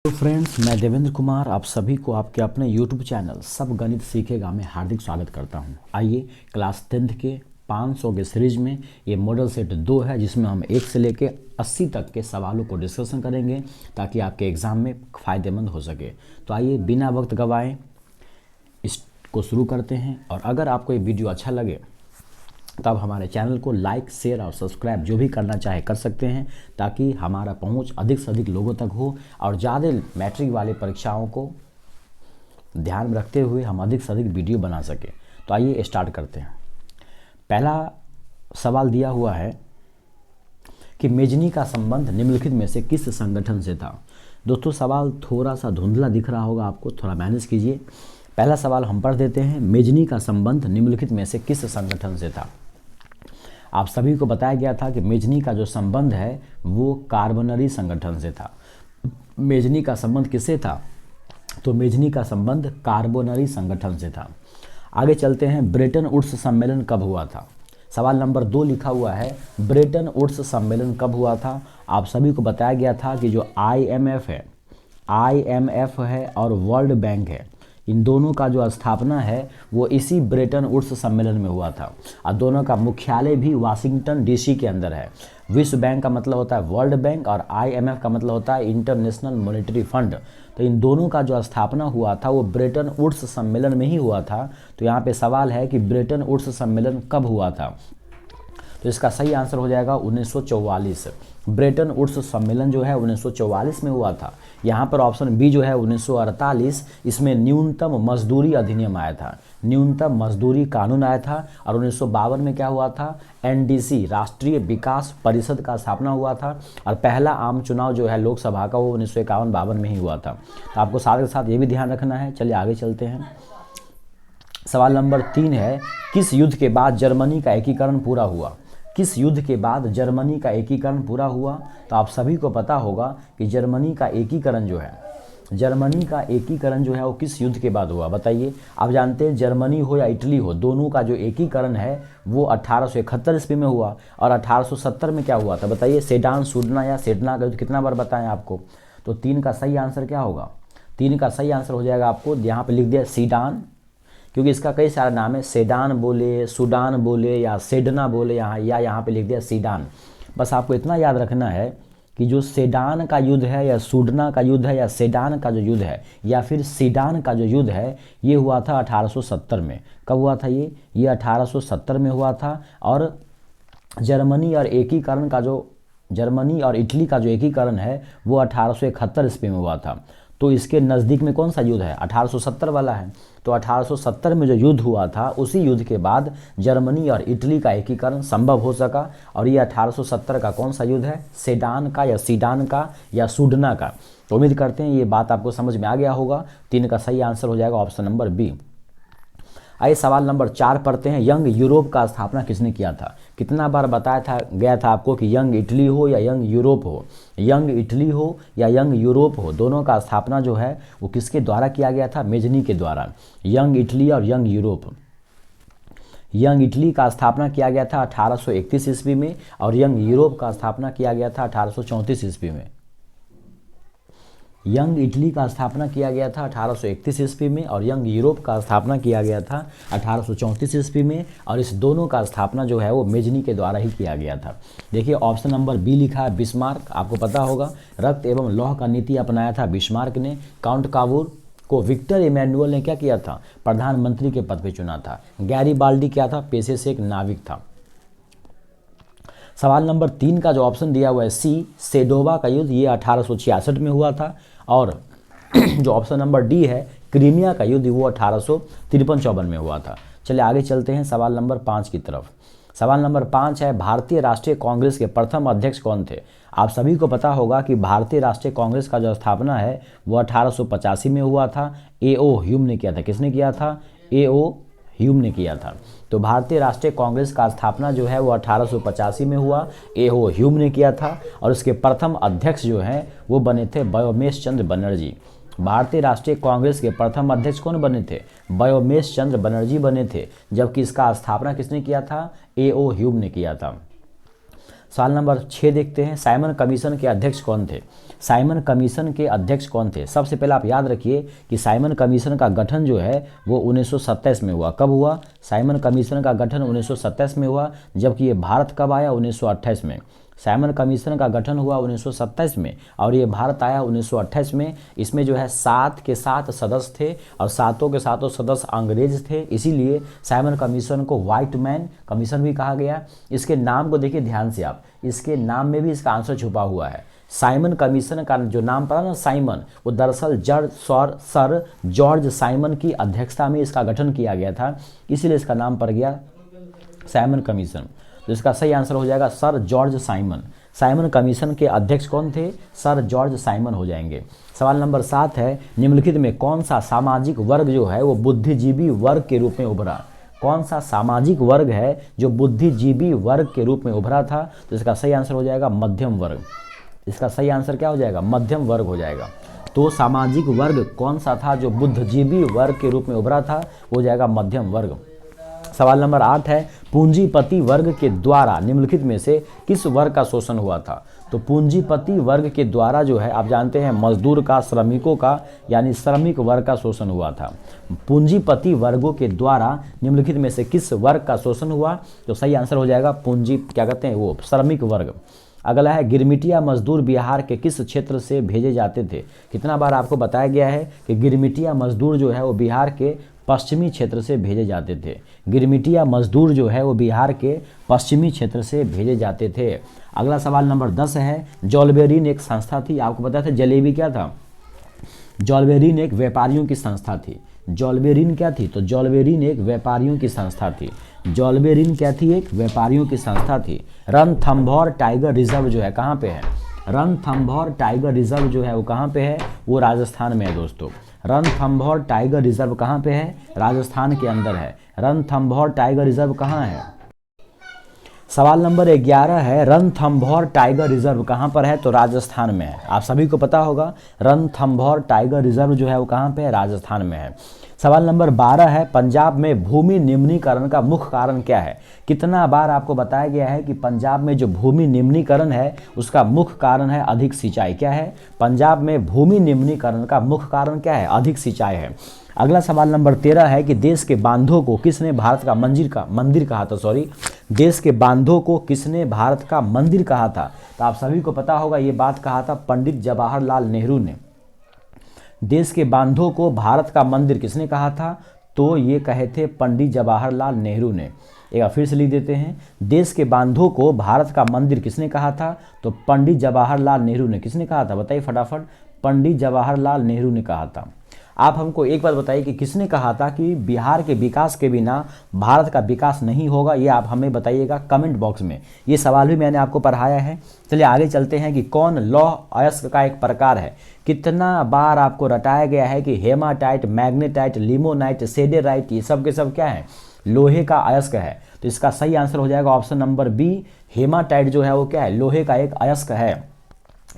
तो फ्रेंड्स, मैं देवेंद्र कुमार आप सभी को आपके अपने YouTube चैनल सब गणित सीखेगा में हार्दिक स्वागत करता हूं। आइए क्लास 10th के 500 के सीरीज में ये मॉडल सेट 2 है, जिसमें हम 1 से लेके 80 तक के सवालों को डिस्कशन करेंगे ताकि आपके एग्ज़ाम में फ़ायदेमंद हो सके। तो आइए बिना वक्त गवाए इसको शुरू करते हैं। और अगर आपको ये वीडियो अच्छा लगे तब हमारे चैनल को लाइक, शेयर और सब्सक्राइब जो भी करना चाहे कर सकते हैं, ताकि हमारा पहुंच अधिक से अधिक लोगों तक हो और ज़्यादा मैट्रिक वाले परीक्षाओं को ध्यान में रखते हुए हम अधिक से अधिक वीडियो बना सकें। तो आइए स्टार्ट करते हैं। पहला सवाल दिया हुआ है कि मेजनी का संबंध निम्नलिखित में से किस संगठन से था। दोस्तों, सवाल थोड़ा सा धुंधला दिख रहा होगा आपको, थोड़ा मैनेज कीजिए। पहला सवाल हम पढ़ देते हैं। मेजनी का संबंध निम्नलिखित में से किस संगठन से था। आप सभी को बताया गया था कि मेजनी का जो संबंध है वो कार्बोनरी संगठन से था। मेजनी का संबंध किससे था? तो मेजनी का संबंध कार्बोनरी संगठन से था। आगे चलते हैं। ब्रेटन वुड्स सम्मेलन कब हुआ था? सवाल नंबर 2 लिखा हुआ है, ब्रेटन वुड्स सम्मेलन कब हुआ था। आप सभी को बताया गया था कि जो IMF है और वर्ल्ड बैंक है, इन दोनों का जो स्थापना है वो इसी ब्रेटन वुड्स सम्मेलन में हुआ था। और दोनों का मुख्यालय भी वाशिंगटन DC के अंदर है। विश्व बैंक का मतलब होता है वर्ल्ड बैंक और IMF का मतलब होता है इंटरनेशनल मॉनेटरी फंड। तो इन दोनों का जो स्थापना हुआ था वो ब्रेटन वुड्स सम्मेलन में ही हुआ था। तो यहाँ पे सवाल है कि ब्रेटन वुड्स सम्मेलन कब हुआ था। तो इसका सही आंसर हो जाएगा 1944। ब्रेटन वुड्स सम्मेलन जो है 1944 में हुआ था। यहाँ पर ऑप्शन बी जो है 1948, इसमें न्यूनतम मजदूरी अधिनियम आया था, न्यूनतम मजदूरी कानून आया था। और 1952 में क्या हुआ था? NDC राष्ट्रीय विकास परिषद का स्थापना हुआ था। और पहला आम चुनाव जो है लोकसभा का वो 1951-52 में ही हुआ था। तो आपको साथ के साथ ये भी ध्यान रखना है। चलिए आगे चलते हैं। सवाल नंबर 3 है, किस युद्ध के बाद जर्मनी का एकीकरण पूरा हुआ? किस युद्ध के बाद जर्मनी का एकीकरण पूरा हुआ? तो आप सभी को पता होगा कि जर्मनी का एकीकरण जो है वो किस युद्ध के बाद हुआ, बताइए। आप जानते हैं जर्मनी हो या इटली हो, दोनों का जो एकीकरण है वो 1871 ईस्वी में हुआ। और 1870 में क्या हुआ था, बताइए। सेडान, सुडना या सेडना का युद्ध। कितना बार बताएं आपको? तो 3 का सही आंसर क्या होगा? 3 का सही आंसर हो जाएगा, आपको यहाँ पे लिख दिया सीडान, क्योंकि इसका कई सारे नाम है। सेडान बोले, सूडान बोले या सेडना बोले, यहाँ पे लिख दिया सीडान। बस आपको इतना याद रखना है कि जो सेडान का युद्ध है या सूडना का युद्ध है या सेडान का जो युद्ध है या फिर सीडान का जो युद्ध है, ये हुआ था 1870 में। कब हुआ था ये 1870 में हुआ था। और जर्मनी और इटली का जो एकीकरण है वो 1871 ईस्वी में हुआ था। तो इसके नज़दीक में कौन सा युद्ध है? 1870 वाला है। तो 1870 में जो युद्ध हुआ था, उसी युद्ध के बाद जर्मनी और इटली का एकीकरण संभव हो सका। और ये 1870 का कौन सा युद्ध है? सेडान का या सीडान का या सूडना का। तो उम्मीद करते हैं ये बात आपको समझ में आ गया होगा। 3 का सही आंसर हो जाएगा ऑप्शन नंबर बी। आइए सवाल नंबर 4 पढ़ते हैं। यंग यूरोप का स्थापना किसने किया था? कितना बार बताया गया था आपको कि यंग इटली हो या यंग यूरोप हो, यंग इटली हो या यंग यूरोप हो, दोनों का स्थापना जो है वो किसके द्वारा किया गया था? मेजनी के द्वारा। यंग इटली और यंग यूरोप। यंग इटली का स्थापना किया गया था 1831 ईस्वी में और यंग यूरोप का स्थापना किया गया था 1834 ईस्वी में। यंग इटली का स्थापना किया गया था 1831 ईस्वी में और यंग यूरोप का स्थापना किया गया था 1834 ईस्वी में। और इस दोनों का स्थापना जो है वो मेजनी के द्वारा ही किया गया था। देखिए ऑप्शन नंबर बी लिखा है बिस्मार्क। आपको पता होगा रक्त एवं लौह का नीति अपनाया था बिस्मार्क ने। काउंट कावूर को विक्टर इमैनुअल ने क्या किया था? प्रधानमंत्री के पद पर चुना था। गैरीबाल्डी क्या था? पेशे से एक नाविक था। सवाल नंबर 3 का जो ऑप्शन दिया हुआ है सी, सेडोवा का युद्ध, ये 1866 में हुआ था। और जो ऑप्शन नंबर डी है क्रीमिया का युद्ध, वो 1853-54 में हुआ था। चलिए आगे चलते हैं सवाल नंबर 5 की तरफ। सवाल नंबर 5 है, भारतीय राष्ट्रीय कांग्रेस के प्रथम अध्यक्ष कौन थे? आप सभी को पता होगा कि भारतीय राष्ट्रीय कांग्रेस का जो स्थापना है वो 1885 में हुआ था। A.O. ह्यूम ने किया था। किसने किया था? A.O. ह्यूम ने किया था। तो भारतीय राष्ट्रीय कांग्रेस का स्थापना जो है वो 1885 में हुआ। A.O. ह्यूम ने किया था। और इसके प्रथम अध्यक्ष जो हैं वो बने थे बयोमेश चंद्र बनर्जी। भारतीय राष्ट्रीय कांग्रेस के प्रथम अध्यक्ष कौन बने थे? बयोमेश चंद्र बनर्जी बने थे। जबकि इसका स्थापना किसने किया था? A.O. ह्यूम ने किया था। सवाल नंबर 6 देखते हैं। साइमन कमीशन के अध्यक्ष कौन थे? साइमन कमीशन के अध्यक्ष कौन थे? सबसे पहले आप याद रखिए कि साइमन कमीशन का गठन जो है वो 1927 में हुआ। कब हुआ? साइमन कमीशन का गठन 1927 में हुआ, जबकि ये भारत कब आया? 1928 में। साइमन कमीशन का गठन हुआ 1927 में और ये भारत आया 1928 में। इसमें जो है 7 के 7 सदस्य थे और सातों के सातों सदस्य अंग्रेज थे, इसीलिए साइमन कमीशन को व्हाइट मैन कमीशन भी कहा गया। इसके नाम को देखिए ध्यान से आप, इसके नाम में भी इसका आंसर छुपा हुआ है। साइमन कमीशन का जो नाम पड़ा ना साइमन, वो दरअसल सर जॉर्ज साइमन की अध्यक्षता में इसका गठन किया गया था, इसीलिए इसका नाम पड़ गया साइमन कमीशन। तो इसका सही आंसर हो जाएगा sir George Simon. Simon commission के अध्यक्ष कौन थे? सर जॉर्ज साइमन हो जाएंगे। सवाल नंबर 7 है, निम्नलिखित में कौन सा सामाजिक वर्ग जो है वो बुद्धिजीवी वर्ग के रूप में उभरा? कौन सा सामाजिक वर्ग है जो बुद्धिजीवी वर्ग के रूप में उभरा था? तो इसका सही आंसर हो जाएगा मध्यम वर्ग। इसका सही आंसर क्या हो जाएगा? मध्यम वर्ग हो जाएगा। तो सामाजिक वर्ग कौन सा था जो बुद्धिजीवी वर्ग के रूप में उभरा था? वो हो जाएगा मध्यम वर्ग। सवाल नंबर 8 है, पूंजीपति वर्ग के द्वारा निम्नलिखित में से किस वर्ग का शोषण हुआ था? तो पूंजीपति वर्ग के द्वारा जो है आप जानते हैं मजदूर का, श्रमिकों का, यानी श्रमिक वर्ग का शोषण हुआ था। पूंजीपति वर्गों के द्वारा निम्नलिखित में से किस वर्ग का शोषण हुआ? तो सही आंसर हो जाएगा क्या कहते हैं वो श्रमिक वर्ग। अगला है, गिरमिटिया मजदूर बिहार के किस क्षेत्र से भेजे जाते थे? कितना बार आपको बताया गया है कि गिरमिटिया मजदूर जो है वो बिहार के पश्चिमी क्षेत्र से भेजे जाते थे। गिरमिटिया मजदूर जो है वो बिहार के पश्चिमी क्षेत्र से भेजे जाते थे। अगला सवाल नंबर 10 है, जॉलबेरिन एक संस्था थी, आपको पता था जलेबी क्या था? जॉलबेरिन एक व्यापारियों की संस्था थी। जॉलबेरिन क्या थी? तो जॉलबेरिन एक व्यापारियों की संस्था थी। जॉलबेरिन क्या थी? एक व्यापारियों की संस्था थी। रणथंभौर टाइगर रिजर्व जो है कहाँ पे है? रणथंभौर टाइगर रिजर्व जो है वो कहाँ पे है? वो राजस्थान में है दोस्तों। रणथंभौर टाइगर रिजर्व कहाँ पे है? राजस्थान के अंदर है। रणथंभौर टाइगर रिजर्व कहाँ है? सवाल नंबर 11 है, रणथंभौर टाइगर रिजर्व कहाँ पर है? तो राजस्थान में है। आप सभी को पता होगा रणथंभौर टाइगर रिजर्व जो है वो कहाँ पे है? राजस्थान में है। सवाल नंबर 12 है, पंजाब में भूमि निम्नीकरण का मुख्य कारण क्या है? कितना बार आपको बताया गया है कि पंजाब में जो भूमि निम्नीकरण है उसका मुख्य कारण है अधिक सिंचाई। क्या है? पंजाब में भूमि निम्नीकरण का मुख्य कारण क्या है? अधिक सिंचाई है। अगला सवाल नंबर 13 है कि देश के बांधों को किसने भारत का मंदिर कहा था? देश के बांधों को किसने भारत का मंदिर कहा था? तो आप सभी को पता होगा ये बात कहा था पंडित जवाहरलाल नेहरू ने। देश के बांधों को भारत का मंदिर किसने कहा था? तो ये कहे थे पंडित जवाहरलाल नेहरू ने। एक बार फिर से लिख देते हैं, देश के बांधों को भारत का मंदिर किसने कहा था? तो पंडित जवाहरलाल नेहरू ने। किसने कहा था बताइए फटाफट? पंडित जवाहरलाल नेहरू ने कहा था। आप हमको एक बात बताइए कि किसने कहा था कि बिहार के विकास के बिना भारत का विकास नहीं होगा? ये आप हमें बताइएगा कमेंट बॉक्स में। ये सवाल भी मैंने आपको पढ़ाया है। चलिए आगे चलते हैं कि कौन लौह अयस्क का एक प्रकार है? कितना बार आपको रटाया गया है कि हेमाटाइट, मैग्नेटाइट, लिमोनाइट, सेडेराइट, ये सब के सब क्या है? लोहे का अयस्क है। तो इसका सही आंसर हो जाएगा ऑप्शन नंबर बी, हेमाटाइट जो है वो क्या है? लोहे का एक अयस्क है।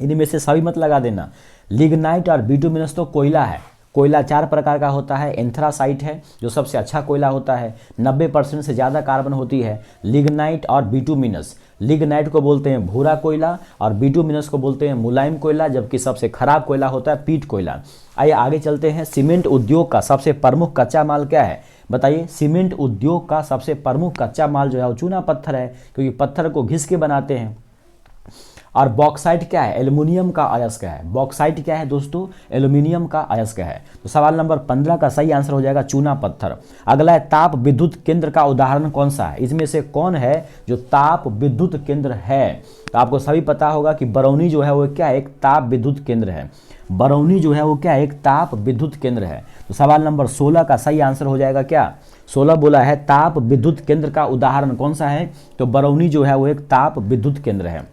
इनमें से सभी मत लगा देना। लिग्नाइट और बिटुमिनस तो कोयला है। कोयला 4 प्रकार का होता है। एंथ्रासाइट है जो सबसे अच्छा कोयला होता है, 90% से ज़्यादा कार्बन होती है। लिग्नाइट और बिटुमिनस, लिग्नाइट को बोलते हैं भूरा कोयला और बिटुमिनस को बोलते हैं मुलायम कोयला, जबकि सबसे खराब कोयला होता है पीट कोयला। आइए आगे चलते हैं। सीमेंट उद्योग का सबसे प्रमुख कच्चा माल क्या है? बताइए। सीमेंट उद्योग का सबसे प्रमुख कच्चा माल जो है वो चूना पत्थर है, क्योंकि पत्थर को घिस के बनाते हैं। और बॉक्साइट क्या है? एल्युमिनियम का अयस्क है। बॉक्साइट क्या है दोस्तों? एल्युमिनियम का अयस्क है। तो सवाल नंबर 15 का सही आंसर हो जाएगा चूना पत्थर। अगला है, ताप विद्युत केंद्र का उदाहरण कौन सा है? इसमें से कौन है जो ताप विद्युत केंद्र है? तो आपको सभी पता होगा कि बरौनी जो है वो क्या है? एक ताप विद्युत केंद्र है। बरौनी जो है वो क्या है? एक ताप विद्युत केंद्र है। तो सवाल नंबर 16 का सही आंसर हो जाएगा क्या? 16 बोला है ताप विद्युत केंद्र का उदाहरण कौन सा है? तो बरौनी जो है वो एक ताप विद्युत केंद्र है।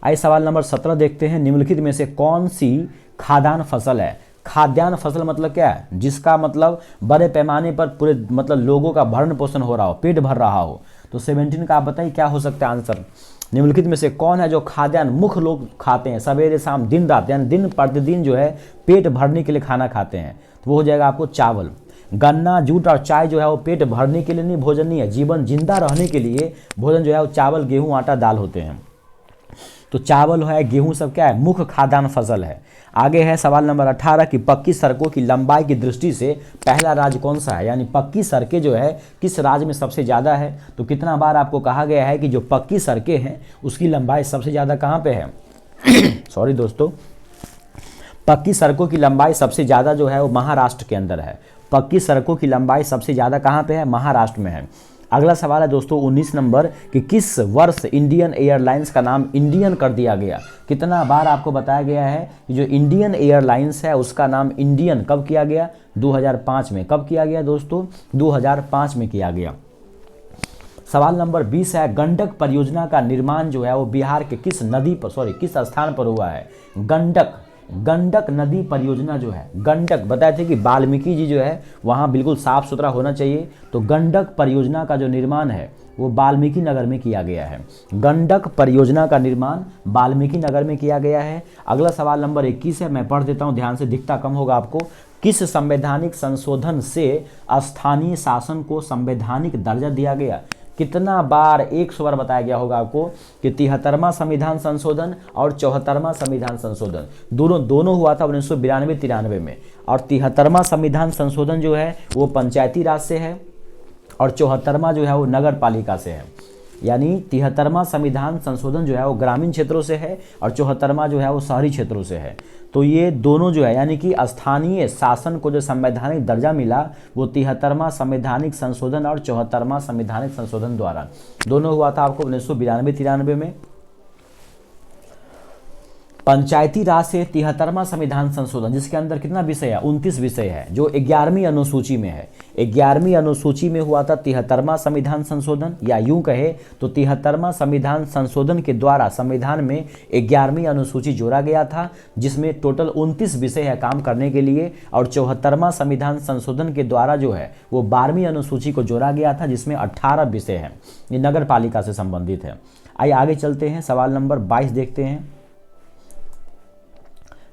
आइए सवाल नंबर 17 देखते हैं। निम्नलिखित में से कौन सी खाद्यान्न फसल है? खाद्यान्न फसल मतलब क्या है? जिसका मतलब बड़े पैमाने पर पूरे मतलब लोगों का भरण पोषण हो रहा हो, पेट भर रहा हो। तो 17 का आप बताइए क्या हो सकता है आंसर? निम्नलिखित में से कौन है जो खाद्यान्न मुख्य लोग खाते हैं सवेरे शाम दिन रात, यानी दिन प्रतिदिन जो है पेट भरने के लिए खाना खाते हैं? तो वो हो जाएगा आपको चावल। गन्ना, जूट और चाय जो है वो पेट भरने के लिए नहीं, भोजन नहीं है। जीवन जिंदा रहने के लिए भोजन जो है वो चावल, गेहूँ, आटा, दाल होते हैं। तो चावल है, गेहूं सब क्या है, मुख्य खाद्यान्न फसल है। आगे है सवाल नंबर 18 कि पक्की सड़कों की लंबाई की दृष्टि से पहला राज्य कौन सा है, यानी पक्की सड़कें जो है किस राज्य में सबसे ज़्यादा है। तो कितना बार आपको कहा गया है कि जो पक्की सड़कें हैं उसकी लंबाई सबसे ज़्यादा कहाँ पे है सॉरी दोस्तों, पक्की सड़कों की लंबाई सबसे ज़्यादा जो है वो महाराष्ट्र के अंदर है। पक्की सड़कों की लंबाई सबसे ज़्यादा कहाँ पे है, महाराष्ट्र में है। अगला सवाल है दोस्तों 19 नंबर कि किस वर्ष इंडियन एयरलाइंस का नाम इंडियन कर दिया गया। कितना बार आपको बताया गया है कि जो इंडियन एयरलाइंस है उसका नाम इंडियन कब किया गया, 2005 में। कब किया गया दोस्तों, 2005 में किया गया। सवाल नंबर 20 है गंडक परियोजना का निर्माण जो है वो बिहार के किस नदी पर किस स्थान पर हुआ है। गंडक नदी परियोजना जो है, गंडक बताए थे कि वाल्मीकि जी जो है वहाँ बिल्कुल साफ सुथरा होना चाहिए, तो गंडक परियोजना का जो निर्माण है वो वाल्मीकि नगर में किया गया है। गंडक परियोजना का निर्माण वाल्मीकि नगर में किया गया है। अगला सवाल नंबर 21 है, मैं पढ़ देता हूँ, ध्यान से, दिखता कम होगा आपको। किस संवैधानिक संशोधन से स्थानीय शासन को संवैधानिक दर्जा दिया गया। कितना बार, 100 बार बताया गया होगा आपको कि 73वां संविधान संशोधन और 74वां संविधान संशोधन दोनों हुआ था 1992-93 में। और 73वां संविधान संशोधन जो है वो पंचायती राज से है और 74वां जो है वो नगर पालिका से है। यानी 73वां संविधान संशोधन जो है वो ग्रामीण क्षेत्रों से है और 74वां जो है वो शहरी क्षेत्रों से है। तो ये दोनों जो है यानी कि स्थानीय शासन को जो संवैधानिक दर्जा मिला वो 73वां संवैधानिक संशोधन और 74वां संवैधानिक संशोधन द्वारा दोनों हुआ था आपको 1992-93 में। पंचायती राज से 73वां संविधान संशोधन जिसके अंदर कितना विषय है, 29 विषय है, जो 11वीं अनुसूची में है। 11वीं अनुसूची में हुआ था 73वां संविधान संशोधन, या यूं कहे तो 73वां संविधान संशोधन के द्वारा संविधान में 11वीं अनुसूची जोड़ा गया था जिसमें टोटल 29 विषय है काम करने के लिए। और 74वां संविधान संशोधन के द्वारा जो है वो 12वीं अनुसूची को जोड़ा गया था जिसमें 18 विषय हैं, ये नगर पालिका से संबंधित है। आइए आगे चलते हैं, सवाल नंबर 22 देखते हैं।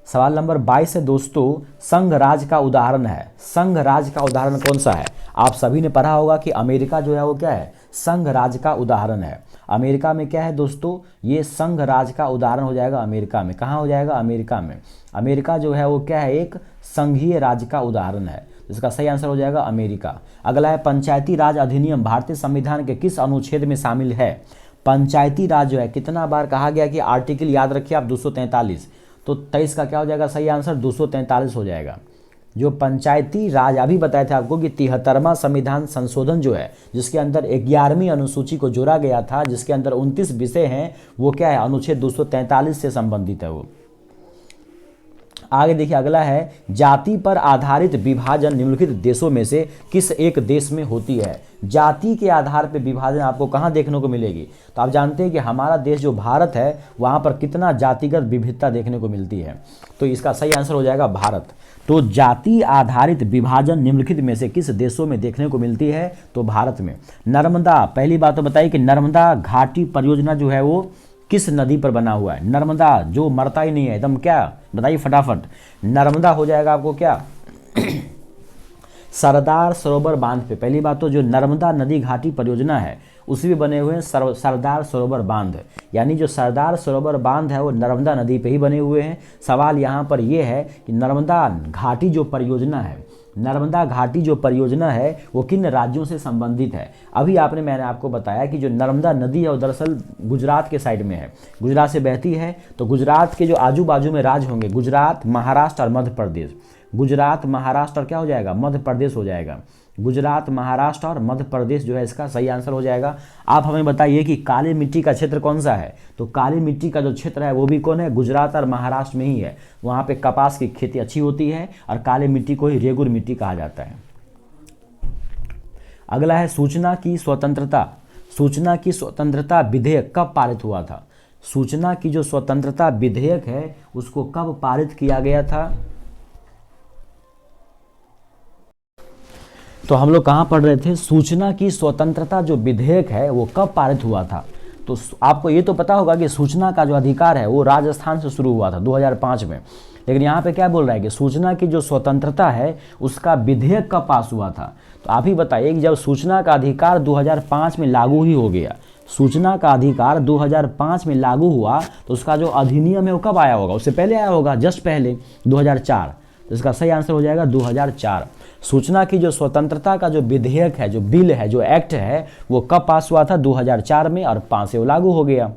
सवाल नंबर 22 है दोस्तों, संघ राज्य का उदाहरण है। संघ राज्य का उदाहरण कौन सा है। आप सभी ने पढ़ा होगा कि अमेरिका जो है वो क्या है, संघ राज्य का उदाहरण है। अमेरिका में क्या है दोस्तों, ये संघ राज्य का उदाहरण हो जाएगा अमेरिका में। कहाँ हो जाएगा, अमेरिका में। अमेरिका जो है वो क्या है, एक संघीय राज्य का उदाहरण है, इसका सही आंसर हो जाएगा अमेरिका। अगला है पंचायती राज अधिनियम भारतीय संविधान के किस अनुच्छेद में शामिल है। पंचायती राज जो है कितना बार कहा गया कि आर्टिकल याद रखिए आप 243, तो 23 का क्या हो जाएगा सही आंसर, 243 हो जाएगा। जो पंचायती राज अभी बताए थे आपको कि 73वां संविधान संशोधन जो है जिसके अंदर 11वीं अनुसूची को जोड़ा गया था जिसके अंदर 29 विषय हैं, वो क्या है, अनुच्छेद 243 से संबंधित है वो। आगे देखिए अगला है, जाति पर आधारित विभाजन निम्नलिखित देशों में से किस एक देश में होती है। जाति के आधार पर विभाजन आपको कहाँ देखने को मिलेगी, तो आप जानते हैं कि हमारा देश जो भारत है वहाँ पर कितना जातिगत विविधता देखने को मिलती है, तो इसका सही आंसर हो जाएगा भारत। तो जाति आधारित विभाजन निम्नलिखित में से किस देशों में देखने को मिलती है, तो भारत में। नर्मदा, पहली बात तो बताइए कि नर्मदा घाटी परियोजना जो है वो किस नदी पर बना हुआ है। नर्मदा जो मरता ही नहीं है एकदम, क्या बताइए फटाफट, नर्मदा हो जाएगा आपको क्या सरदार सरोवर बांध पे। पहली बात तो जो नर्मदा नदी घाटी परियोजना है उसी में बने हुए हैं सरदार सरोवर बांध, यानी जो सरदार सरोवर बांध है वो नर्मदा नदी पे ही बने हुए हैं। सवाल यहाँ पर ये है कि नर्मदा घाटी जो परियोजना है, नर्मदा घाटी जो परियोजना है वो किन राज्यों से संबंधित है। अभी मैंने आपको बताया कि जो नर्मदा नदी है वो दरअसल गुजरात के साइड में है, गुजरात से बहती है। तो गुजरात के जो आजू बाजू में राज्य होंगे, गुजरात, महाराष्ट्र और मध्य प्रदेश, गुजरात, महाराष्ट्र और क्या हो जाएगा, मध्य प्रदेश हो जाएगा। गुजरात, महाराष्ट्र और मध्य प्रदेश जो है इसका सही आंसर हो जाएगा। आप हमें बताइए कि काली मिट्टी का क्षेत्र कौन सा है, तो काली मिट्टी का जो क्षेत्र है वो भी कौन है, गुजरात और महाराष्ट्र में ही है। वहाँ पे कपास की खेती अच्छी होती है और काली मिट्टी को ही रेगुर मिट्टी कहा जाता है। अगला है सूचना की स्वतंत्रता। सूचना की स्वतंत्रता विधेयक कब पारित हुआ था। सूचना की जो स्वतंत्रता विधेयक है उसको कब पारित किया गया था, तो हम लोग कहाँ पढ़ रहे थे, सूचना की स्वतंत्रता जो विधेयक है वो कब पारित हुआ था। तो आपको ये तो पता होगा कि सूचना का जो अधिकार है वो राजस्थान से शुरू हुआ था 2005 में, लेकिन यहाँ पे क्या बोल रहा है कि सूचना की जो स्वतंत्रता है उसका विधेयक कब पास हुआ था। तो आप ही बताइए कि जब सूचना का अधिकार 2005 में लागू ही हो गया, सूचना का अधिकार 2005 में लागू हुआ, तो उसका जो अधिनियम है वो कब आया होगा? उससे पहले आया होगा, जस्ट पहले, 2004। तो इसका सही आंसर हो जाएगा 2004। सूचना की जो स्वतंत्रता का जो विधेयक है, जो बिल है, जो एक्ट है, वो कब पास हुआ था? 2004 में, और 5 से वो लागू हो गया।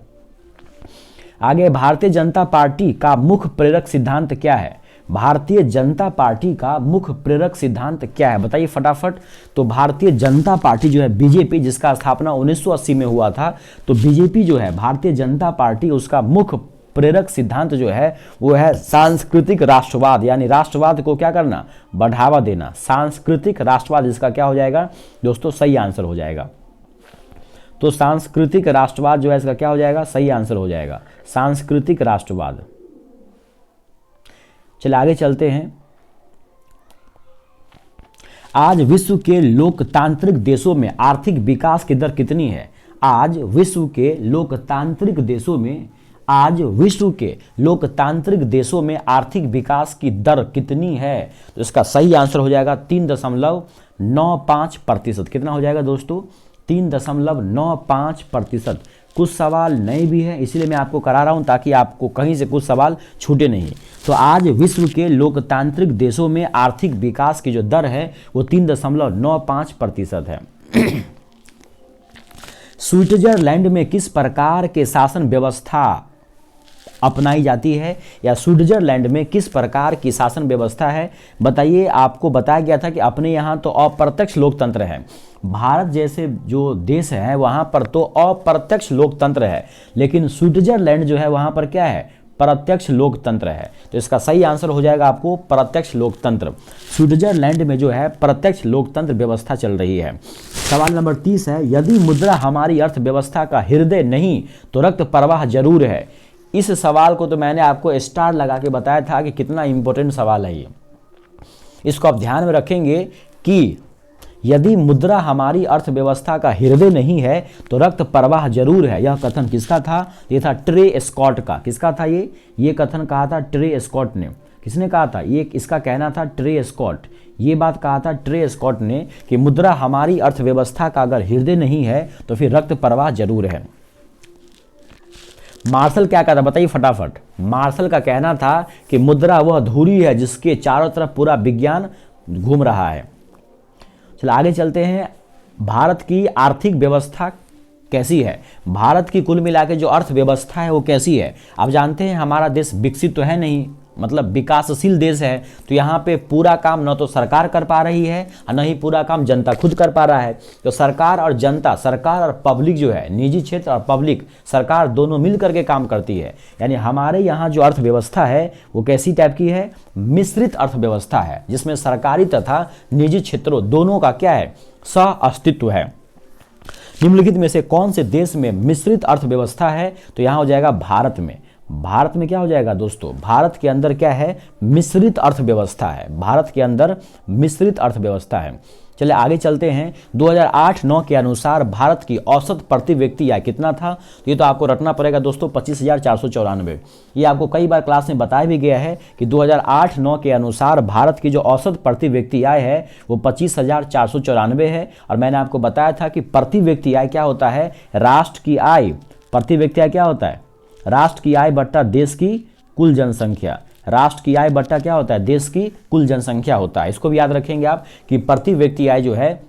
आगे, भारतीय जनता पार्टी का मुख्य प्रेरक सिद्धांत क्या है? भारतीय जनता पार्टी का मुख्य प्रेरक सिद्धांत क्या है? बताइए फटाफट। तो भारतीय जनता पार्टी जो है, बीजेपी, जिसका स्थापना 1980 में हुआ था, तो बीजेपी जो है, भारतीय जनता पार्टी, उसका मुख्य प्रेरक सिद्धांत जो है वो है सांस्कृतिक राष्ट्रवाद, यानी राष्ट्रवाद को क्या करना? बढ़ावा देना। सांस्कृतिक राष्ट्रवाद, इसका क्या हो जाएगा दोस्तों? सही आंसर हो जाएगा। तो सांस्कृतिक राष्ट्रवाद जो है, इसका क्या हो जाएगा? सही आंसर हो जाएगा, सांस्कृतिक राष्ट्रवाद। चलिए आगे चलते हैं। आज विश्व के लोकतांत्रिक देशों में आर्थिक विकास की दर कितनी है? आज विश्व के लोकतांत्रिक देशों में, आज विश्व के लोकतांत्रिक देशों में आर्थिक विकास की दर कितनी है? तो इसका सही आंसर हो जाएगा 3.95%। कितना हो जाएगा दोस्तों? 3.95%। कुछ सवाल नए भी हैं, इसीलिए मैं आपको करा रहा हूं, ताकि आपको कहीं से कुछ सवाल छूटे नहीं। तो आज विश्व के लोकतांत्रिक देशों में आर्थिक विकास की जो दर है वो 3.95% है। स्विट्जरलैंड में किस प्रकार के शासन व्यवस्था अपनाई जाती है, या स्विट्जरलैंड में किस प्रकार की शासन व्यवस्था है? बताइए। आपको बताया गया था कि अपने यहाँ तो अप्रत्यक्ष लोकतंत्र है, भारत जैसे जो देश है वहाँ पर तो अप्रत्यक्ष लोकतंत्र है, लेकिन स्विट्जरलैंड जो है वहाँ पर क्या है? प्रत्यक्ष लोकतंत्र है। तो इसका सही आंसर हो जाएगा आपको प्रत्यक्ष लोकतंत्र। स्विट्जरलैंड में जो है प्रत्यक्ष लोकतंत्र व्यवस्था चल रही है। सवाल नंबर 30 है, यदि मुद्रा हमारी अर्थव्यवस्था का हृदय नहीं तो रक्त प्रवाह जरूर है। इस सवाल को तो मैंने आपको स्टार लगा के बताया था कि कितना इंपॉर्टेंट सवाल है ये। इसको आप ध्यान में रखेंगे कि यदि मुद्रा हमारी अर्थव्यवस्था का हृदय नहीं है तो रक्त प्रवाह जरूर है। यह कथन किसका था? ये था ट्रे स्कॉट का। किसका था ये कथन कहा था ट्रे स्कॉट ने। किसने कहा था? ये इसका कहना था ट्रे स्कॉट। ये बात कहा था ट्रे स्कॉट ने कि मुद्रा हमारी अर्थव्यवस्था का अगर हृदय नहीं है तो फिर रक्त प्रवाह जरूर है। मार्शल क्या कहता? बताइए फटाफट। मार्शल का कहना था कि मुद्रा वह धुरी है जिसके चारों तरफ पूरा विज्ञान घूम रहा है। चलो आगे चलते हैं। भारत की आर्थिक व्यवस्था कैसी है? भारत की कुल मिला के जो अर्थव्यवस्था है वो कैसी है? आप जानते हैं हमारा देश विकसित तो है नहीं, मतलब विकासशील देश है, तो यहाँ पे पूरा काम न तो सरकार कर पा रही है और न ही पूरा काम जनता खुद कर पा रहा है। तो सरकार और जनता, सरकार और पब्लिक जो है, निजी क्षेत्र और पब्लिक, सरकार दोनों मिल करके काम करती है। यानी हमारे यहाँ जो अर्थव्यवस्था है वो कैसी टाइप की है? मिश्रित अर्थव्यवस्था है, जिसमें सरकारी तथा निजी क्षेत्रों दोनों का क्या है? सह अस्तित्व है। निम्नलिखित में से कौन से देश में मिश्रित अर्थव्यवस्था है? तो यहाँ हो जाएगा भारत में। भारत में क्या हो जाएगा दोस्तों? भारत के अंदर क्या है? मिश्रित अर्थव्यवस्था है। भारत के अंदर मिश्रित अर्थव्यवस्था है। चलिए आगे चलते हैं। 2008-9 के अनुसार भारत की औसत प्रति व्यक्ति आय कितना था? तो ये तो आपको रटना पड़ेगा दोस्तों, 25,494। ये आपको कई बार क्लास में बताया भी गया है कि 2008-9 के अनुसार भारत की जो औसत प्रति व्यक्ति आय है वो 25,494 है। और मैंने आपको बताया था कि प्रति व्यक्ति आय क्या होता है? राष्ट्र की आय। प्रति व्यक्ति आय क्या होता है? राष्ट्र की आय बट्टा देश की कुल जनसंख्या। राष्ट्र की आय बट्टा क्या होता है? देश की कुल जनसंख्या होता है। इसको भी याद रखेंगे आप कि प्रति व्यक्ति आय जो है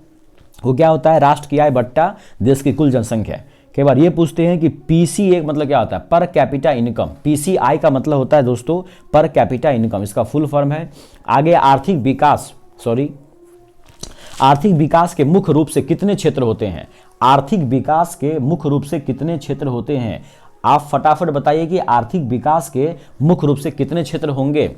वो क्या होता है? राष्ट्र की आय बट्टा देश की कुल जनसंख्या। कई बार ये पूछते हैं कि पीसी मतलब क्या होता है? Per capita income. पीसीआई का मतलब होता है दोस्तों पर कैपिटा इनकम, इसका फुल फॉर्म है। आगे आर्थिक विकास के मुख्य रूप से कितने क्षेत्र होते हैं? आर्थिक विकास के मुख्य रूप से कितने क्षेत्र होते हैं? आप फटाफट बताइए कि आर्थिक विकास के मुख्य रूप से कितने क्षेत्र होंगे?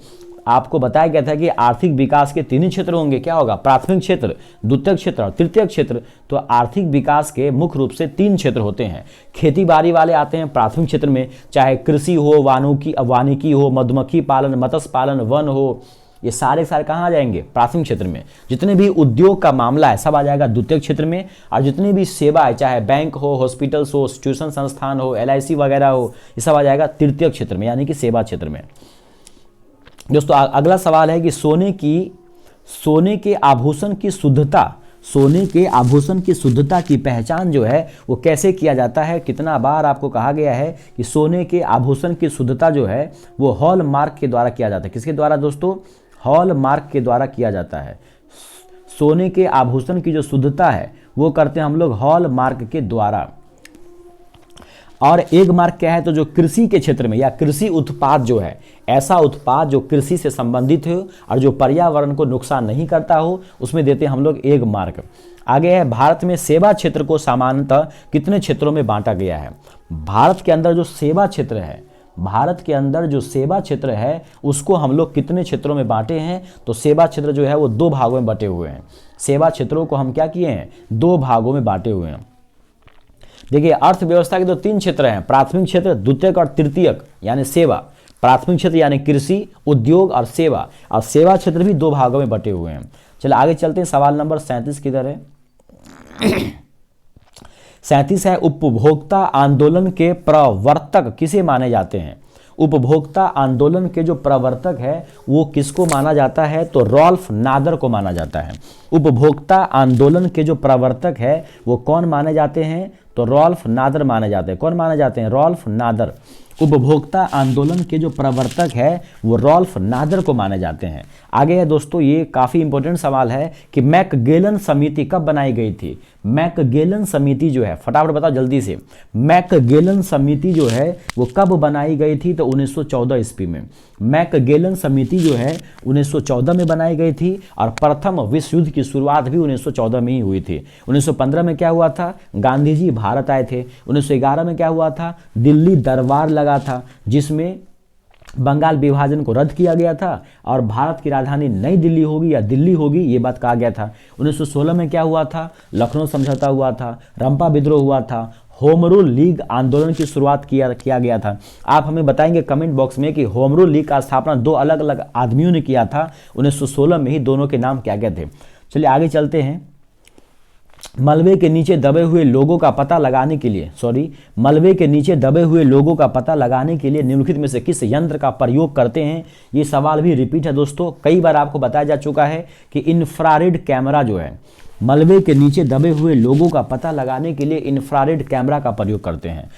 आपको बताया गया था कि आर्थिक विकास के 3 ही क्षेत्र होंगे। क्या होगा? प्राथमिक क्षेत्र, द्वितीयक क्षेत्र और तृतीयक क्षेत्र। तो आर्थिक विकास के मुख्य रूप से 3 क्षेत्र होते हैं। खेती बाड़ी वाले आते हैं प्राथमिक क्षेत्र में, चाहे कृषि हो, वानिकी हो, मधुमक्खी पालन, मत्स्य पालन, वन हो, ये सारे कहाँ आ जाएंगे? प्राथमिक क्षेत्र में। जितने भी उद्योग का मामला है सब आ जाएगा द्वितीयक क्षेत्र में। और जितनी भी सेवा है, चाहे बैंक हो, हॉस्पिटल्स हो, ट्यूशन संस्थान हो, LIC वगैरह हो, ये सब आ जाएगा तृतीयक क्षेत्र में, यानी कि सेवा क्षेत्र में। दोस्तों अगला सवाल है कि सोने के आभूषण की शुद्धता सोने के आभूषण की शुद्धता की पहचान जो है वो कैसे किया जाता है? कितना बार आपको कहा गया है कि सोने के आभूषण की शुद्धता जो है वो हॉलमार्क के द्वारा किया जाता है। किसके द्वारा दोस्तों? हॉलमार्क के द्वारा किया जाता है। सोने के आभूषण की जो शुद्धता है वो करते हैं हम लोग हॉलमार्क के द्वारा। और एक मार्क क्या है? तो जो कृषि के क्षेत्र में या कृषि उत्पाद जो है, ऐसा उत्पाद जो कृषि से संबंधित हो और जो पर्यावरण को नुकसान नहीं करता हो, उसमें देते हैं हम लोग एक मार्क। आगे है, भारत में सेवा क्षेत्र को सामान्यतः कितने क्षेत्रों में बांटा गया है? भारत के अंदर जो सेवा क्षेत्र है, भारत के अंदर जो सेवा क्षेत्र है उसको हम लोग कितने क्षेत्रों में बांटे हैं? तो सेवा क्षेत्र जो है वो 2 भागों में बटे हुए हैं। सेवा क्षेत्रों को हम क्या किए हैं? 2 भागों में बांटे हुए हैं। देखिए, अर्थव्यवस्था के तो 3 क्षेत्र हैं, प्राथमिक क्षेत्र, द्वितीयक और तृतीयक यानी सेवा। प्राथमिक क्षेत्र यानी कृषि, उद्योग और सेवा, और सेवा क्षेत्र भी 2 भागों में बटे हुए हैं। चलिए आगे चलते हैं। सवाल नंबर 37 किधर है? 37 है, उपभोक्ता आंदोलन के प्रवर्तक किसे माने जाते हैं? उपभोक्ता आंदोलन के जो प्रवर्तक है वो किसको माना जाता है? तो रॉल्फ नादर को माना जाता है। उपभोक्ता आंदोलन के जो प्रवर्तक है वो कौन माने जाते हैं? तो रॉल्फ नादर माने जाते हैं। कौन माने जाते हैं? रॉल्फ नादर। उपभोक्ता आंदोलन के जो प्रवर्तक है वो रॉल्फ नादर को माने जाते हैं। आगे है दोस्तों, ये काफ़ी इंपॉर्टेंट सवाल है कि मैकगेलन समिति कब बनाई गई थी? मैकगेलन समिति जो है, फटाफट बताओ जल्दी से, मैकगेलन समिति जो है वो कब बनाई गई थी? तो 1914 ईस्वी में। मैकगेलन समिति जो है 1914 में बनाई गई थी और प्रथम विश्व युद्ध की शुरुआत भी 1914 में ही हुई थी। 1915 में क्या हुआ था? गांधी जी भारत आए थे। 1911 में क्या हुआ था? दिल्ली दरबार लगा था जिसमें बंगाल विभाजन को रद्द किया गया था और भारत की राजधानी नई दिल्ली होगी या दिल्ली होगी ये बात कहा गया था। 1916 में क्या हुआ था? लखनऊ समझौता हुआ था, रंपा विद्रोह हुआ था, होम रूल लीग आंदोलन की शुरुआत किया गया था। आप हमें बताएंगे कमेंट बॉक्स में कि होम रूल लीग का स्थापना 2 अलग अलग आदमियों ने किया था। 1916 में ही दोनों के नाम क्या थे? चलिए आगे चलते हैं। मलबे के नीचे दबे हुए लोगों का पता लगाने के लिए मलबे के नीचे दबे हुए लोगों का पता लगाने के लिए निम्नलिखित में से किस यंत्र का प्रयोग करते हैं? ये सवाल भी रिपीट है दोस्तों, कई बार आपको बताया जा चुका है कि इंफ्रारेड कैमरा जो है, मलबे के नीचे दबे हुए लोगों का पता लगाने के लिए इंफ्रारेड कैमरा का प्रयोग करते हैं।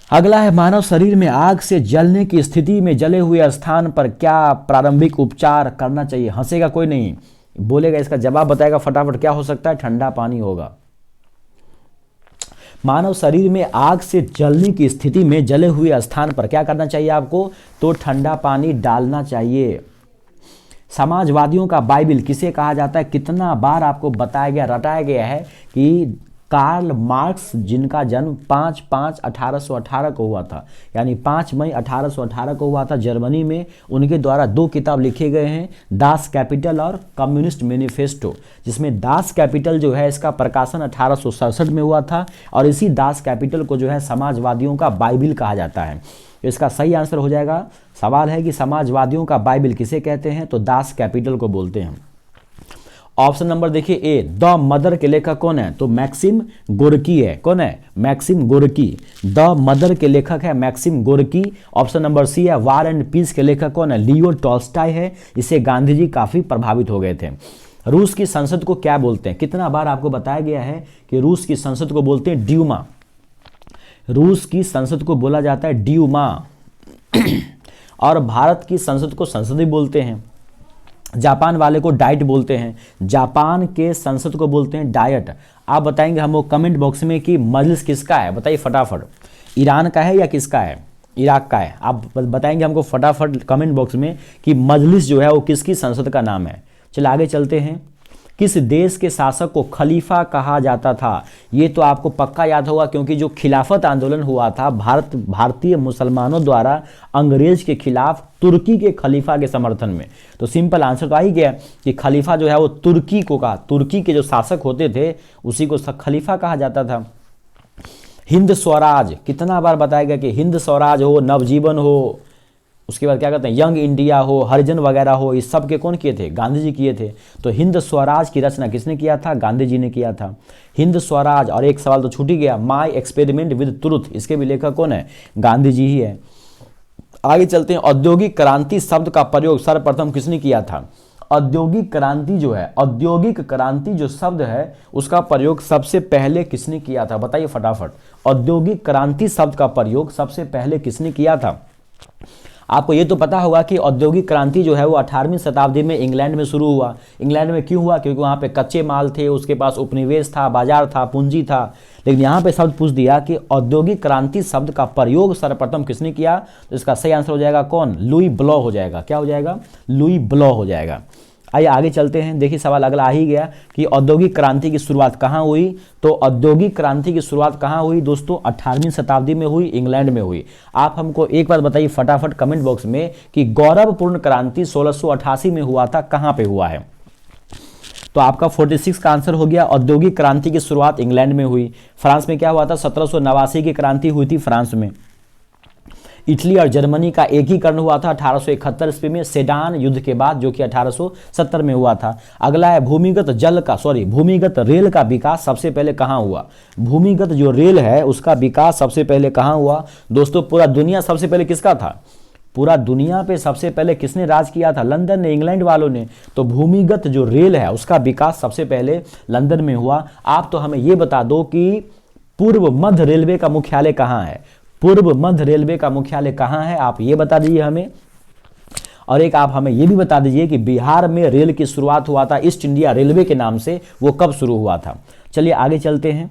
अगला है, मानव शरीर में आग से जलने की स्थिति में जले हुए स्थान पर क्या प्रारंभिक उपचार करना चाहिए? हंसेगा कोई नहीं, बोलेगा, इसका जवाब बताएगा फटाफट। क्या हो सकता है? ठंडा पानी होगा। मानव शरीर में आग से जलने की स्थिति में जले हुए स्थान पर क्या करना चाहिए आपको? तो ठंडा पानी डालना चाहिए। समाजवादियों का बाइबिल किसे कहा जाता है? कितना बार आपको बताया गया, रटाया गया है कि कार्ल मार्क्स, जिनका जन्म 5/5/1818 को हुआ था, यानी 5 मई 1818 को हुआ था जर्मनी में, उनके द्वारा 2 किताब लिखे गए हैं, दास कैपिटल और कम्युनिस्ट मैनिफेस्टो, जिसमें दास कैपिटल जो है इसका प्रकाशन 1867 में हुआ था और इसी दास कैपिटल को जो है समाजवादियों का बाइबिल कहा जाता है। तो इसका सही आंसर हो जाएगा, सवाल है कि समाजवादियों का बाइबिल किसे कहते हैं? तो दास कैपिटल को बोलते हैं। ऑप्शन नंबर देखिए ए, द मदर के लेखक कौन है? तो मैक्सिम गोर्की है। कौन है? Maxim Gorky. द मदर के लेखक है Maxim Gorky. Option number C है, वार एंड पीस के लेखक कौन है? लियो टॉल्स्टॉय है। इससे गांधी जी काफी प्रभावित हो गए थे। रूस की संसद को क्या बोलते हैं? कितना बार आपको बताया गया है कि रूस की संसद को बोलते हैं ड्यूमा। रूस की संसद को बोला जाता है ड्यूमा और भारत की संसद को संसद ही बोलते हैं। जापान वाले को डाइट बोलते हैं, जापान के संसद को बोलते हैं डायट। आप बताएंगे हमको कमेंट बॉक्स में कि मजलिस किसका है, बताइए फटाफट। ईरान का है या किसका है? इराक का है। आप बताएंगे हमको फटाफट कमेंट बॉक्स में कि मजलिस जो है वो किसकी संसद का नाम है। चलिए आगे चलते हैं। किस देश के शासक को खलीफा कहा जाता था? ये तो आपको पक्का याद होगा क्योंकि जो खिलाफत आंदोलन हुआ था भारतीय मुसलमानों द्वारा अंग्रेज के खिलाफ तुर्की के खलीफा के समर्थन में, तो सिंपल आंसर तो आ ही गया कि खलीफा जो है वो तुर्की को कहा, तुर्की के जो शासक होते थे उसी को खलीफा कहा जाता था। हिंद स्वराज, कितना बार बताया गया कि हिंद स्वराज हो, नवजीवन हो, उसके बाद क्या कहते हैं यंग इंडिया हो, हरिजन वगैरह हो, इस सब के कौन किए थे? गांधी जी किए थे। तो हिंद स्वराज की रचना किसने किया था? गांधी जी ने किया था हिंद स्वराज। और एक सवाल तो छूट ही गया, माय एक्सपेरिमेंट विद ट्रुथ, इसके भी लेखक कौन है? गांधी जी ही है। आगे चलते हैं। औद्योगिक क्रांति शब्द का प्रयोग सर्वप्रथम किसने किया था? औद्योगिक क्रांति जो है, औद्योगिक क्रांति जो शब्द है उसका प्रयोग सबसे पहले किसने किया था? बताइए फटाफट। औद्योगिक क्रांति शब्द का प्रयोग सबसे पहले किसने किया था? आपको ये तो पता होगा कि औद्योगिक क्रांति जो है वो 18वीं शताब्दी में इंग्लैंड में शुरू हुआ। इंग्लैंड में क्यों हुआ? क्योंकि वहाँ पे कच्चे माल थे, उसके पास उपनिवेश था, बाजार था, पूंजी था। लेकिन यहाँ पे शब्द पूछ दिया कि औद्योगिक क्रांति शब्द का प्रयोग सर्वप्रथम किसने किया? तो इसका सही आंसर हो जाएगा कौन? लुई ब्लॉ हो जाएगा। क्या हो जाएगा? लुई ब्लॉ हो जाएगा। आइए आगे चलते हैं। देखिए सवाल अगला आ ही गया कि औद्योगिक क्रांति की शुरुआत कहाँ हुई? तो औद्योगिक क्रांति की शुरुआत कहाँ हुई दोस्तों? 18वीं शताब्दी में हुई, इंग्लैंड में हुई। आप हमको एक बात बताइए फटाफट कमेंट बॉक्स में कि गौरवपूर्ण क्रांति 1688 में हुआ था, कहाँ पे हुआ है? तो आपका 46 का आंसर हो गया। औद्योगिक क्रांति की शुरुआत इंग्लैंड में हुई। फ्रांस में क्या हुआ था? 1789 की क्रांति हुई थी फ्रांस में। इटली और जर्मनी का एकीकरण हुआ था 1871 ईस्वी में सेडान युद्ध के बाद, जो कि 1870 में हुआ था। अगला है भूमिगत रेल का विकास सबसे पहले कहाँ हुआ? भूमिगत जो रेल है उसका विकास सबसे पहले कहाँ हुआ? दोस्तों पूरा दुनिया सबसे पहले किसका था? पूरा दुनिया पे सबसे पहले किसने राज किया था? लंदन ने, इंग्लैंड वालों ने। तो भूमिगत जो रेल है उसका विकास सबसे पहले लंदन में हुआ। आप तो हमें ये बता दो कि पूर्व मध्य रेलवे का मुख्यालय कहाँ है? पूर्व मध्य रेलवे का मुख्यालय कहाँ है? आप ये बता दीजिए हमें। और एक आप हमें ये भी बता दीजिए कि बिहार में रेल की शुरुआत हुआ था ईस्ट इंडिया रेलवे के नाम से, वो कब शुरू हुआ था? चलिए आगे चलते हैं।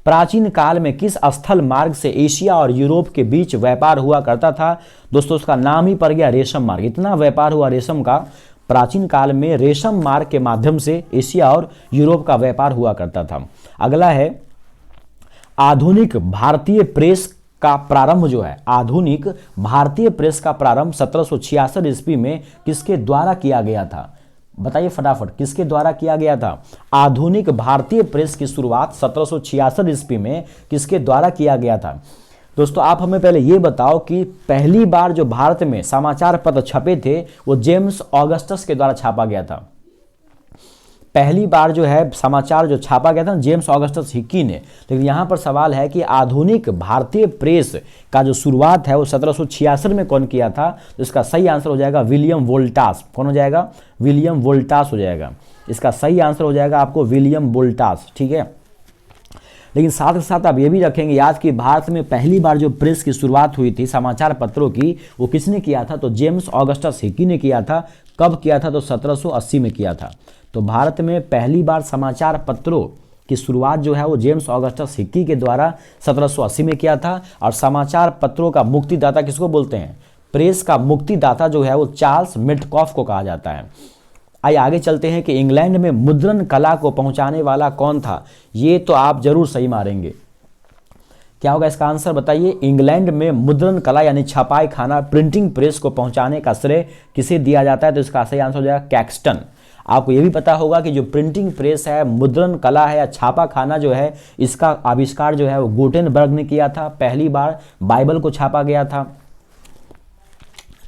प्राचीन काल में किस स्थल मार्ग से एशिया और यूरोप के बीच व्यापार हुआ करता था? दोस्तों उसका नाम ही पड़ गया रेशम मार्ग। इतना व्यापार हुआ रेशम का, प्राचीन काल में रेशम मार्ग के माध्यम से एशिया और यूरोप का व्यापार हुआ करता था। अगला है आधुनिक भारतीय प्रेस का प्रारंभ जो है, आधुनिक भारतीय प्रेस का प्रारंभ 1766 ईस्वी में किसके द्वारा किया गया था? बताइए फटाफट, किसके द्वारा किया गया था? आधुनिक भारतीय प्रेस की शुरुआत 1766 ईस्वी में किसके द्वारा किया गया था? दोस्तों आप हमें पहले ये बताओ कि पहली बार जो भारत में समाचार पत्र छपे थे वो जेम्स ऑगस्टस के द्वारा छापा गया था। पहली बार जो है समाचार जो छापा गया था जेम्स ऑगस्टस हिक्की ने। लेकिन यहाँ पर सवाल है कि आधुनिक भारतीय प्रेस का जो शुरुआत है वो 1766 में कौन किया था? तो इसका सही आंसर हो जाएगा विलियम वोल्टास। कौन हो जाएगा? विलियम वोल्टास हो जाएगा। इसका सही आंसर हो जाएगा आपको विलियम वोल्टास। ठीक है, लेकिन साथ ही साथ आप ये भी रखेंगे याद कि भारत में पहली बार जो प्रेस की शुरुआत हुई थी समाचार पत्रों की, वो किसने किया था? तो जेम्स ऑगस्टस हिक्की ने किया था। कब किया था? तो 1780 में किया था। तो भारत में पहली बार समाचार पत्रों की शुरुआत जो है वो जेम्स ऑगस्टस हिक्की के द्वारा 1780 में किया था। और समाचार पत्रों का मुक्तिदाता किसको बोलते हैं? प्रेस का मुक्तिदाता जो है वो चार्ल्स मेडकॉफ को कहा जाता है। आइए आगे चलते हैं कि इंग्लैंड में मुद्रण कला को पहुंचाने वाला कौन था? ये तो आप जरूर सही मारेंगे। क्या होगा इसका आंसर? बताइए। इंग्लैंड में मुद्रण कला यानी छपाई खाना, प्रिंटिंग प्रेस को पहुंचाने का श्रेय किसे दिया जाता है? तो इसका सही आंसर हो जाएगा कैक्सटन। आपको ये भी पता होगा कि जो प्रिंटिंग प्रेस है, मुद्रण कला है या छापा खाना जो है, इसका आविष्कार जो है वो गुटेनबर्ग ने किया था। पहली बार बाइबल को छापा गया था।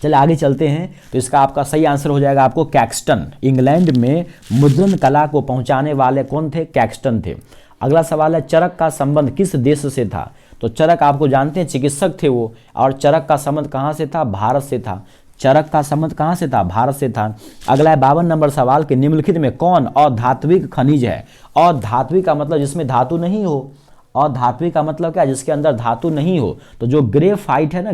चलिए आगे चलते हैं। तो इसका आपका सही आंसर हो जाएगा आपको कैक्सटन। इंग्लैंड में मुद्रण कला को पहुंचाने वाले कौन थे? कैक्सटन थे। अगला सवाल है चरक का संबंध किस देश से था? तो चरक आपको जानते हैं चिकित्सक थे वो, और चरक का संबंध कहाँ से था? भारत से था। चरक का संबंध कहाँ से था? भारत से था। अगला है 52 नंबर सवाल के निम्नलिखित में कौन अधात्विक खनिज है? अधात्विक का मतलब जिसमें धातु नहीं हो। अधात्विक का मतलब क्या? जिसके अंदर धातु नहीं हो। तो जो ग्रेफाइट है ना,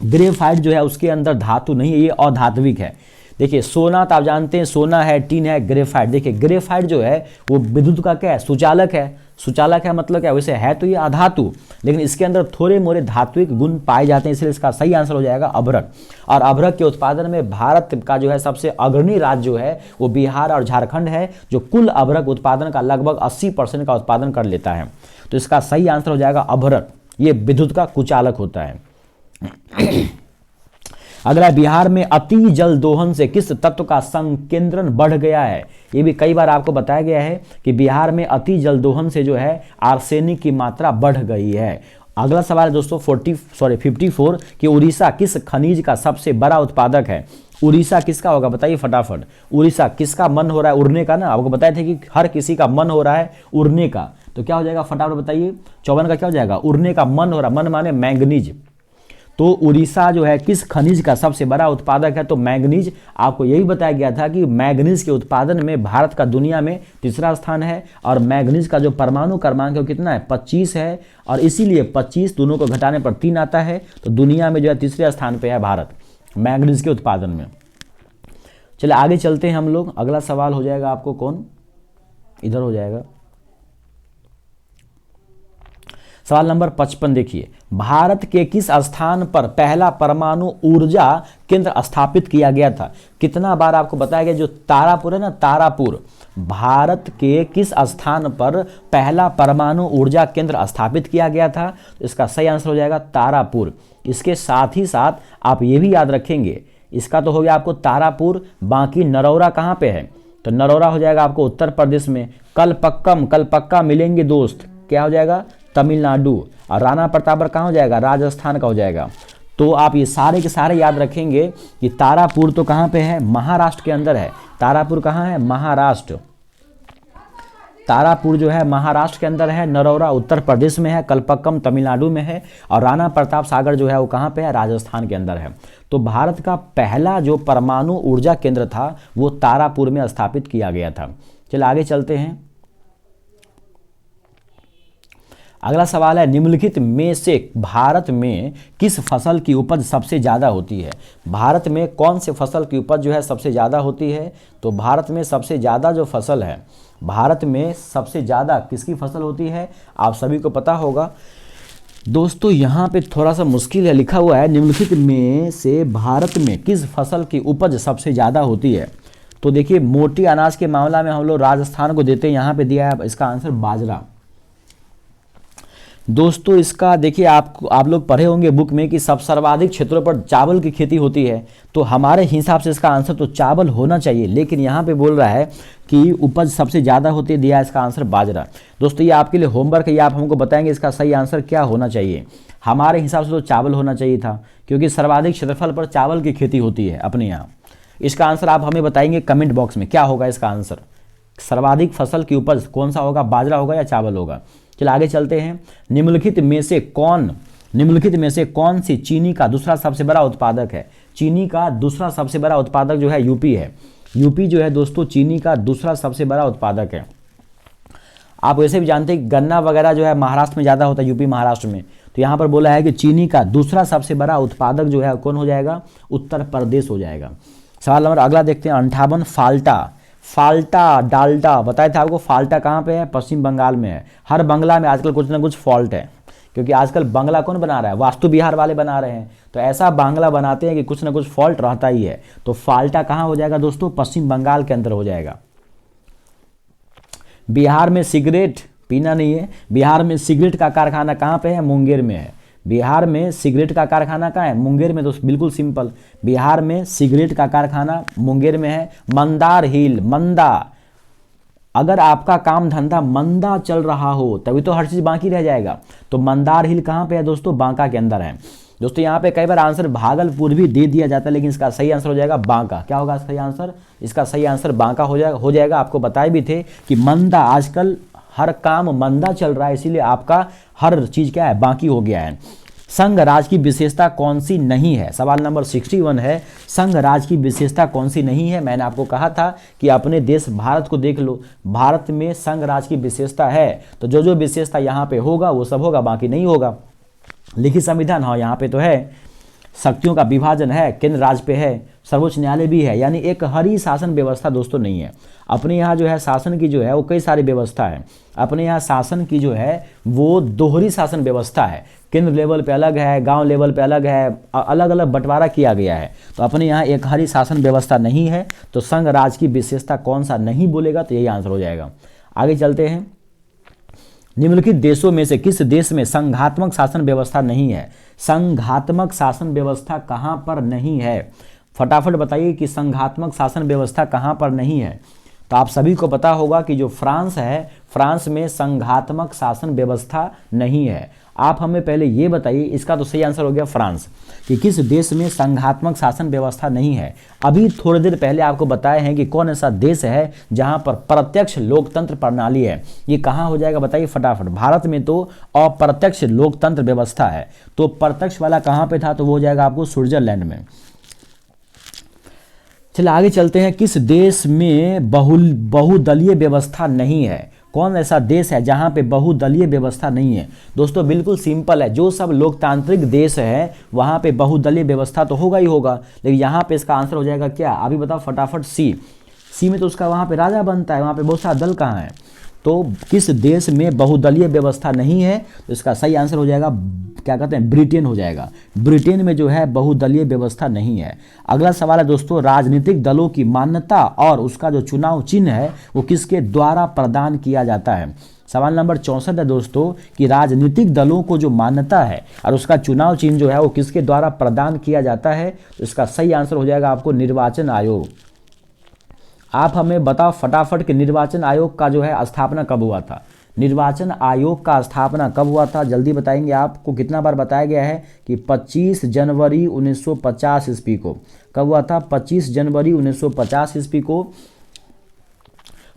ग्रेफाइट जो है उसके अंदर धातु नहीं है, ये अधात्विक है। देखिए सोना तो आप जानते हैं, सोना है, टीन है, ग्रेफाइट। देखिए ग्रेफाइट जो है वो विद्युत का क्या है? सुचालक है। सुचालक है मतलब क्या? वैसे है तो ये अधातु, लेकिन इसके अंदर थोड़े मोरे धात्विक गुण पाए जाते हैं, इसलिए इसका सही आंसर हो जाएगा अभ्रक। और अभ्रक के उत्पादन में भारत का जो है सबसे अग्रणी राज्य जो है वो बिहार और झारखंड है, जो कुल अभ्रक उत्पादन का लगभग 80% का उत्पादन कर लेता है। तो इसका सही आंसर हो जाएगा अभ्रक। ये विद्युत का कुचालक होता है। अगला, बिहार में अति जल दोहन से किस तत्व का संकेंद्रण बढ़ गया है? ये भी कई बार आपको बताया गया है कि बिहार में अति जल दोहन से जो है आर्सेनिक की मात्रा बढ़ गई है। अगला सवाल है दोस्तों 54 कि उड़ीसा किस खनिज का सबसे बड़ा उत्पादक है? उड़ीसा किसका होगा? बताइए फटाफट। उड़ीसा किसका मन हो रहा है उड़ने का? ना आपको बताए थे कि हर किसी का मन हो रहा है उड़ने का, तो क्या हो जाएगा फटाफट बताइए। 54 का क्या हो जाएगा? उड़ने का मन हो रहा, मन माने मैंगनीज। तो उड़ीसा जो है किस खनिज का सबसे बड़ा उत्पादक है? तो मैंगनीज। आपको यही बताया गया था कि मैंगनीज के उत्पादन में भारत का दुनिया में तीसरा स्थान है, और मैंगनीज का जो परमाणु क्रमांक है वो कितना है? 25 है, और इसीलिए 25 दोनों को घटाने पर 3 आता है। तो दुनिया में जो है तीसरे स्थान पर है भारत मैंगनीज के उत्पादन में। चलिए आगे चलते हैं हम लोग। अगला सवाल हो जाएगा आपको कौन, इधर हो जाएगा सवाल नंबर 55। देखिए, भारत के किस स्थान पर पहला परमाणु ऊर्जा केंद्र स्थापित किया गया था? कितना बार आपको बताया गया, जो तारापुर है ना, तारापुर, भारत के किस स्थान पर पहला परमाणु ऊर्जा केंद्र स्थापित किया गया था? तो इसका सही आंसर हो जाएगा तारापुर। इसके साथ ही साथ आप ये भी याद रखेंगे, इसका तो हो गया आपको तारापुर, बाकी नरौरा कहाँ पे है? तो नरौरा हो जाएगा आपको उत्तर प्रदेश में। कलपक्कम, कलपक्का मिलेंगे दोस्त, क्या हो जाएगा? तमिलनाडु। और राणा प्रतापगढ़ कहाँ हो जाएगा? राजस्थान का हो जाएगा। तो आप ये सारे के सारे याद रखेंगे कि तारापुर तो कहाँ पे है? महाराष्ट्र के अंदर है। तारापुर कहाँ है? महाराष्ट्र। तारापुर जो है महाराष्ट्र के अंदर है, नरौरा उत्तर प्रदेश में है, कलपक्कम तमिलनाडु में है, और राणा प्रताप सागर जो है वो कहाँ पे है? राजस्थान के अंदर है। तो भारत का पहला जो परमाणु ऊर्जा केंद्र था वो तारापुर में स्थापित किया गया था। चलिए आगे चलते हैं। अगला सवाल है, निम्नलिखित में से भारत में किस फसल की उपज सबसे ज़्यादा होती है? भारत में कौन से फसल की उपज जो है सबसे ज़्यादा होती है? तो भारत में सबसे ज़्यादा जो फसल है, भारत में सबसे ज़्यादा किसकी फसल होती है? आप सभी को पता होगा दोस्तों। यहाँ पे थोड़ा सा मुश्किल है, लिखा हुआ है निम्नलिखित में से भारत में किस फसल की उपज सबसे ज़्यादा होती है? तो देखिए, मोटी अनाज के मामला में हम लोग राजस्थान को देते हैं। यहाँ पे दिया है इसका आंसर बाजरा। दोस्तों इसका देखिए, आप लोग पढ़े होंगे बुक में कि सब सर्वाधिक क्षेत्रों पर चावल की खेती होती है, तो हमारे हिसाब से इसका आंसर तो चावल होना चाहिए, लेकिन यहाँ पे बोल रहा है कि उपज सबसे ज़्यादा होती है, दिया है इसका आंसर बाजरा। दोस्तों ये आपके लिए होमवर्क है, ये आप हमको बताएंगे इसका सही आंसर क्या होना चाहिए। हमारे हिसाब से तो चावल होना चाहिए था, क्योंकि सर्वाधिक क्षेत्रफल पर चावल की खेती होती है अपने यहाँ। इसका आंसर आप हमें बताएंगे कमेंट बॉक्स में, क्या होगा इसका आंसर? सर्वाधिक फसल की उपज कौन सा होगा, बाजरा होगा या चावल होगा? चलिए आगे चलते हैं। निम्नलिखित में से कौन सी चीनी का दूसरा सबसे बड़ा उत्पादक है? चीनी का दूसरा सबसे बड़ा उत्पादक जो है यूपी है। यूपी जो है दोस्तों चीनी का दूसरा सबसे बड़ा उत्पादक है। आप वैसे भी जानते हैं गन्ना वगैरह जो है महाराष्ट्र में ज़्यादा होता है, यूपी महाराष्ट्र में। तो यहाँ पर बोला है कि चीनी का दूसरा सबसे बड़ा उत्पादक जो है कौन हो जाएगा? उत्तर प्रदेश हो जाएगा। सवाल नंबर अगला देखते हैं 58। फाल्टा डाल्टा बताया था आपको, फाल्टा कहाँ पे है? पश्चिम बंगाल में है। हर बंगला में आजकल कुछ ना कुछ फॉल्ट है, क्योंकि आजकल बंगला कौन बना रहा है? वास्तु विहार वाले बना रहे हैं। तो ऐसा बांग्ला बनाते हैं कि कुछ ना कुछ फॉल्ट रहता ही है। तो फाल्टा कहाँ हो जाएगा दोस्तों? पश्चिम बंगाल के अंदर हो जाएगा। बिहार में सिगरेट पीना नहीं है। बिहार में सिगरेट का कारखाना कहाँ पे है? मुंगेर में है। बिहार में सिगरेट का कारखाना कहाँ है? मुंगेर में। तो बिल्कुल सिंपल, बिहार में सिगरेट का कारखाना मुंगेर में है। मंदार हिल, मंदा, अगर आपका काम धंधा मंदा चल रहा हो तभी तो हर चीज़ बाकी रह जाएगा। तो मंदार हिल कहाँ पे है दोस्तों? बांका के अंदर है। दोस्तों यहाँ पे कई बार आंसर भागलपुर भी दे दिया जाता है, लेकिन इसका सही आंसर हो जाएगा बांका। क्या होगा सही आंसर? इसका सही आंसर बांका हो जाएगा। आपको बताए भी थे कि मंदा, आजकल हर काम मंदा चल रहा है, इसीलिए आपका हर चीज़ क्या है? बाकी हो गया है। संघ राज की विशेषता कौन सी नहीं है? सवाल नंबर 61 है, संघ राज की विशेषता कौन सी नहीं है? मैंने आपको कहा था कि अपने देश भारत को देख लो, भारत में संघ राज की विशेषता है, तो जो जो विशेषता यहाँ पे होगा वो सब होगा, बाकी नहीं होगा। लिखित संविधान, हाँ यहाँ पे तो है। शक्तियों का विभाजन है, केंद्र राज्य पे है, सर्वोच्च न्यायालय भी है, यानी एक हरी शासन व्यवस्था दोस्तों नहीं है। अपने यहाँ जो है शासन की जो है वो कई सारी व्यवस्था है। अपने यहाँ शासन की जो है वो दोहरी शासन व्यवस्था है। केंद्र लेवल पे अलग है, गांव लेवल पे अलग है, अलग अलग बंटवारा किया गया है। तो अपने यहाँ एक हरी शासन व्यवस्था नहीं है। तो संघ राज की विशेषता कौन सा नहीं बोलेगा? तो यही आंसर हो जाएगा। आगे चलते हैं। निम्नलिखित देशों में से किस देश में संघात्मक शासन व्यवस्था नहीं है? संघात्मक शासन व्यवस्था कहाँ पर नहीं है? फटाफट बताइए कि संघात्मक शासन व्यवस्था कहाँ पर नहीं है। तो आप सभी को पता होगा कि जो फ्रांस है, फ्रांस में संघात्मक शासन व्यवस्था नहीं है। आप हमें पहले ये बताइए, इसका तो सही आंसर हो गया फ्रांस, कि किस देश में संघात्मक शासन व्यवस्था नहीं है। अभी थोड़ी देर पहले आपको बताए हैं कि कौन ऐसा देश है जहां पर प्रत्यक्ष लोकतंत्र प्रणाली है। ये कहां हो जाएगा बताइए फटाफट। भारत में तो अप्रत्यक्ष लोकतंत्र व्यवस्था है, तो प्रत्यक्ष वाला कहां पे था, तो वो हो जाएगा आपको स्विट्जरलैंड में। चलिए आगे चलते हैं। किस देश में बहुदलीय व्यवस्था नहीं है? कौन ऐसा देश है जहां पे बहुदलीय व्यवस्था नहीं है? दोस्तों बिल्कुल सिंपल है, जो सब लोकतांत्रिक देश है वहां पे बहुदलीय व्यवस्था तो होगा ही होगा, लेकिन यहां पे इसका आंसर हो जाएगा क्या? अभी बताओ फटाफट। सी में तो उसका वहां पे राजा बनता है, वहां पे बहुत सारा दल कहाँ है? तो किस देश में बहुदलीय व्यवस्था नहीं है? तो इसका सही आंसर हो जाएगा, क्या कहते हैं, ब्रिटेन हो जाएगा। ब्रिटेन में जो है बहुदलीय व्यवस्था नहीं है। अगला सवाल है दोस्तों, राजनीतिक दलों की मान्यता और उसका जो चुनाव चिन्ह है वो किसके द्वारा प्रदान किया जाता है? सवाल नंबर 64 है दोस्तों कि राजनीतिक दलों को जो मान्यता है और उसका चुनाव चिन्ह जो है वो किसके द्वारा प्रदान किया जाता है? तो इसका सही आंसर हो जाएगा आपको निर्वाचन आयोग। आप हमें बताओ फटाफट कि निर्वाचन आयोग का जो है स्थापना कब हुआ था? निर्वाचन आयोग का स्थापना कब हुआ था? जल्दी बताएंगे। आपको कितना बार बताया गया है कि 25 जनवरी 1950 ईस्वी को। कब हुआ था? 25 जनवरी 1950 ईस्वी को।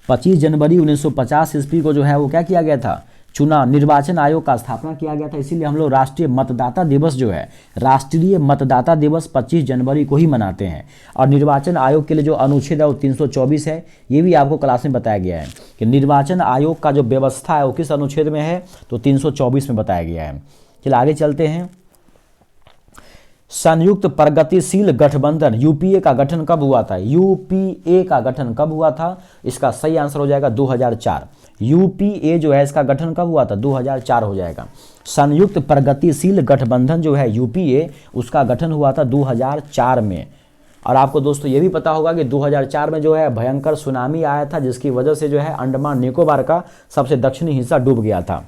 25 जनवरी 1950 ईस्वी को जो है वो क्या किया गया था? चुनाव निर्वाचन आयोग का स्थापना किया गया था। इसीलिए हम लोग राष्ट्रीय मतदाता दिवस जो है, राष्ट्रीय मतदाता दिवस 25 जनवरी को ही मनाते हैं। और निर्वाचन आयोग के लिए जो अनुच्छेद है वो 324 है। ये भी आपको क्लास में बताया गया है कि निर्वाचन आयोग का जो व्यवस्था है वो किस अनुच्छेद में है, तो 324 में बताया गया है। चलिए आगे चलते हैं। संयुक्त प्रगतिशील गठबंधन यूपीए का गठन कब हुआ था? यूपीए का गठन कब हुआ था? इसका सही आंसर हो जाएगा 2004। यूपीए जो है इसका गठन कब हुआ था? 2004 हो जाएगा। संयुक्त प्रगतिशील गठबंधन जो है यूपीए, उसका गठन हुआ था 2004 में। और आपको दोस्तों ये भी पता होगा कि 2004 में जो है भयंकर सुनामी आया था, जिसकी वजह से जो है अंडमान निकोबार का सबसे दक्षिणी हिस्सा डूब गया था।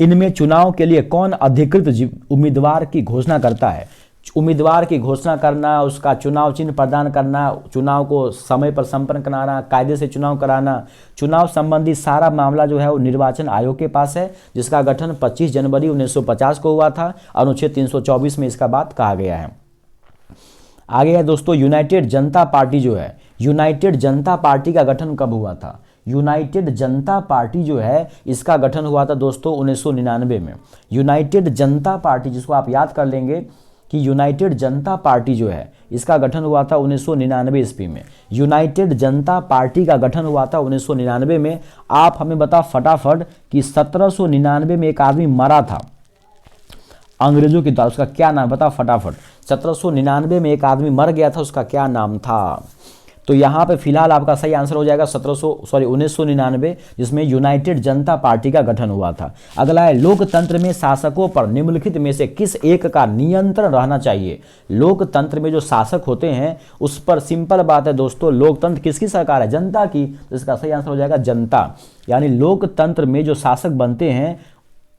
इनमें चुनाव के लिए कौन अधिकृत उम्मीदवार की घोषणा करता है? उम्मीदवार की घोषणा करना, उसका चुनाव चिन्ह प्रदान करना, चुनाव को समय पर संपन्न कराना, कायदे से चुनाव कराना, चुनाव संबंधी सारा मामला जो है वो निर्वाचन आयोग के पास है, जिसका गठन 25 जनवरी 1950 को हुआ था। अनुच्छेद 324 में इसका बात कहा गया है। आगे है दोस्तों यूनाइटेड जनता पार्टी जो है, यूनाइटेड जनता पार्टी का गठन कब हुआ था? यूनाइटेड जनता पार्टी जो है इसका गठन हुआ था दोस्तों 1999 में। यूनाइटेड जनता पार्टी, जिसको आप याद कर लेंगे कि यूनाइटेड जनता पार्टी जो है इसका गठन हुआ था 1999 ईस्वी में। यूनाइटेड जनता पार्टी का गठन हुआ था 1999 में। आप हमें बता फटाफट कि 1799 में एक आदमी मरा था अंग्रेजों के द्वारा, उसका क्या नाम? बता फटाफट। 1799 में एक आदमी मर गया था, उसका क्या नाम था? तो यहाँ पे फिलहाल आपका सही आंसर हो जाएगा 1999, जिसमें यूनाइटेड जनता पार्टी का गठन हुआ था। अगला है लोकतंत्र में शासकों पर निम्नलिखित में से किस एक का नियंत्रण रहना चाहिए? लोकतंत्र में जो शासक होते हैं उस पर सिंपल बात है दोस्तों, लोकतंत्र किसकी सरकार है? जनता की। तो इसका सही आंसर हो जाएगा जनता। यानी लोकतंत्र में जो शासक बनते हैं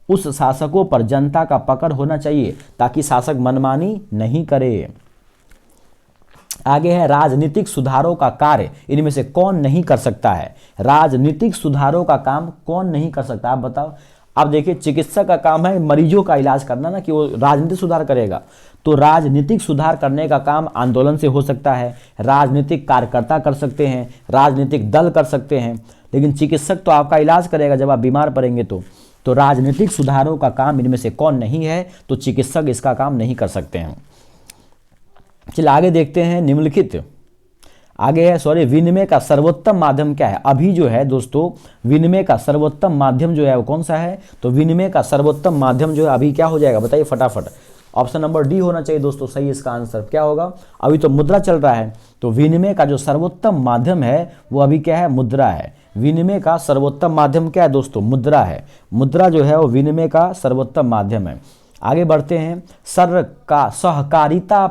उस शासकों पर जनता का पकड़ होना चाहिए, ताकि शासक मनमानी नहीं करे। आगे है राजनीतिक सुधारों का कार्य इनमें से कौन नहीं कर सकता है? राजनीतिक सुधारों का काम कौन नहीं कर सकता, आप बताओ। अब देखिए चिकित्सक का काम है मरीजों का इलाज करना ना, कि वो राजनीतिक सुधार करेगा। तो राजनीतिक सुधार करने का काम आंदोलन से हो सकता है, राजनीतिक कार्यकर्ता कर सकते हैं, राजनीतिक दल कर सकते हैं, लेकिन चिकित्सक तो आपका इलाज करेगा जब आप बीमार पड़ेंगे। तो राजनीतिक सुधारों का काम इनमें से कौन नहीं है? तो चिकित्सक इसका काम नहीं कर सकते हैं। चलिए आगे देखते हैं। निम्नलिखित आगे है विनिमय का सर्वोत्तम माध्यम क्या है? अभी जो है दोस्तों विनिमय का सर्वोत्तम माध्यम जो है वो कौन सा है? तो विनिमय का सर्वोत्तम माध्यम जो है अभी क्या हो जाएगा बताइए फटाफट। ऑप्शन नंबर डी होना चाहिए दोस्तों सही। इसका आंसर क्या होगा? अभी तो मुद्रा चल रहा है, तो विनिमय का जो सर्वोत्तम माध्यम है वो अभी क्या है? मुद्रा है। विनिमय का सर्वोत्तम माध्यम क्या है दोस्तों? मुद्रा है। मुद्रा जो है वो विनिमय का सर्वोत्तम माध्यम है। आगे बढ़ते हैं। सहकारिता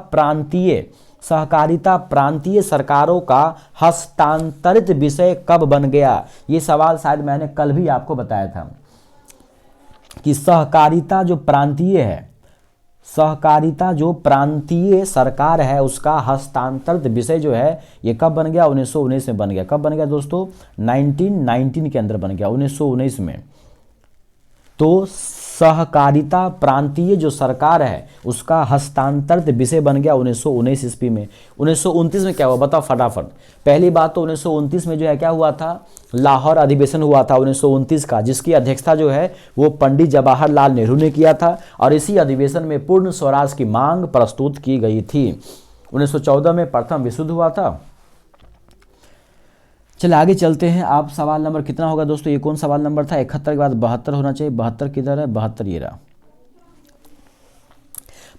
प्रांतीय सरकारों का हस्तांतरित विषय कब बन गया? ये सवाल शायद मैंने कल भी आपको बताया था कि सहकारिता जो प्रांतीय सरकार है उसका हस्तांतरित विषय जो है ये कब बन गया? 1919 में बन गया। कब बन गया दोस्तों? 1919 के अंदर बन गया, 1919 में। तो सहकारिता प्रांतीय जो सरकार है उसका हस्तांतरित विषय बन गया 1919 ईस्वी में। 1929 में क्या हुआ बताओ फटाफट। पहली बात तो 1929 में जो है क्या हुआ था, लाहौर अधिवेशन हुआ था 1929 का, जिसकी अध्यक्षता जो है वो पंडित जवाहरलाल नेहरू ने किया था और इसी अधिवेशन में पूर्ण स्वराज की मांग प्रस्तुत की गई थी। 1914 में प्रथम विश्व युद्ध हुआ था। चलिए आगे चलते हैं। आप सवाल नंबर कितना होगा दोस्तों, ये कौन सवाल नंबर था, 71 के बाद 72 होना चाहिए। 72 किधर है, 72 ये रहा।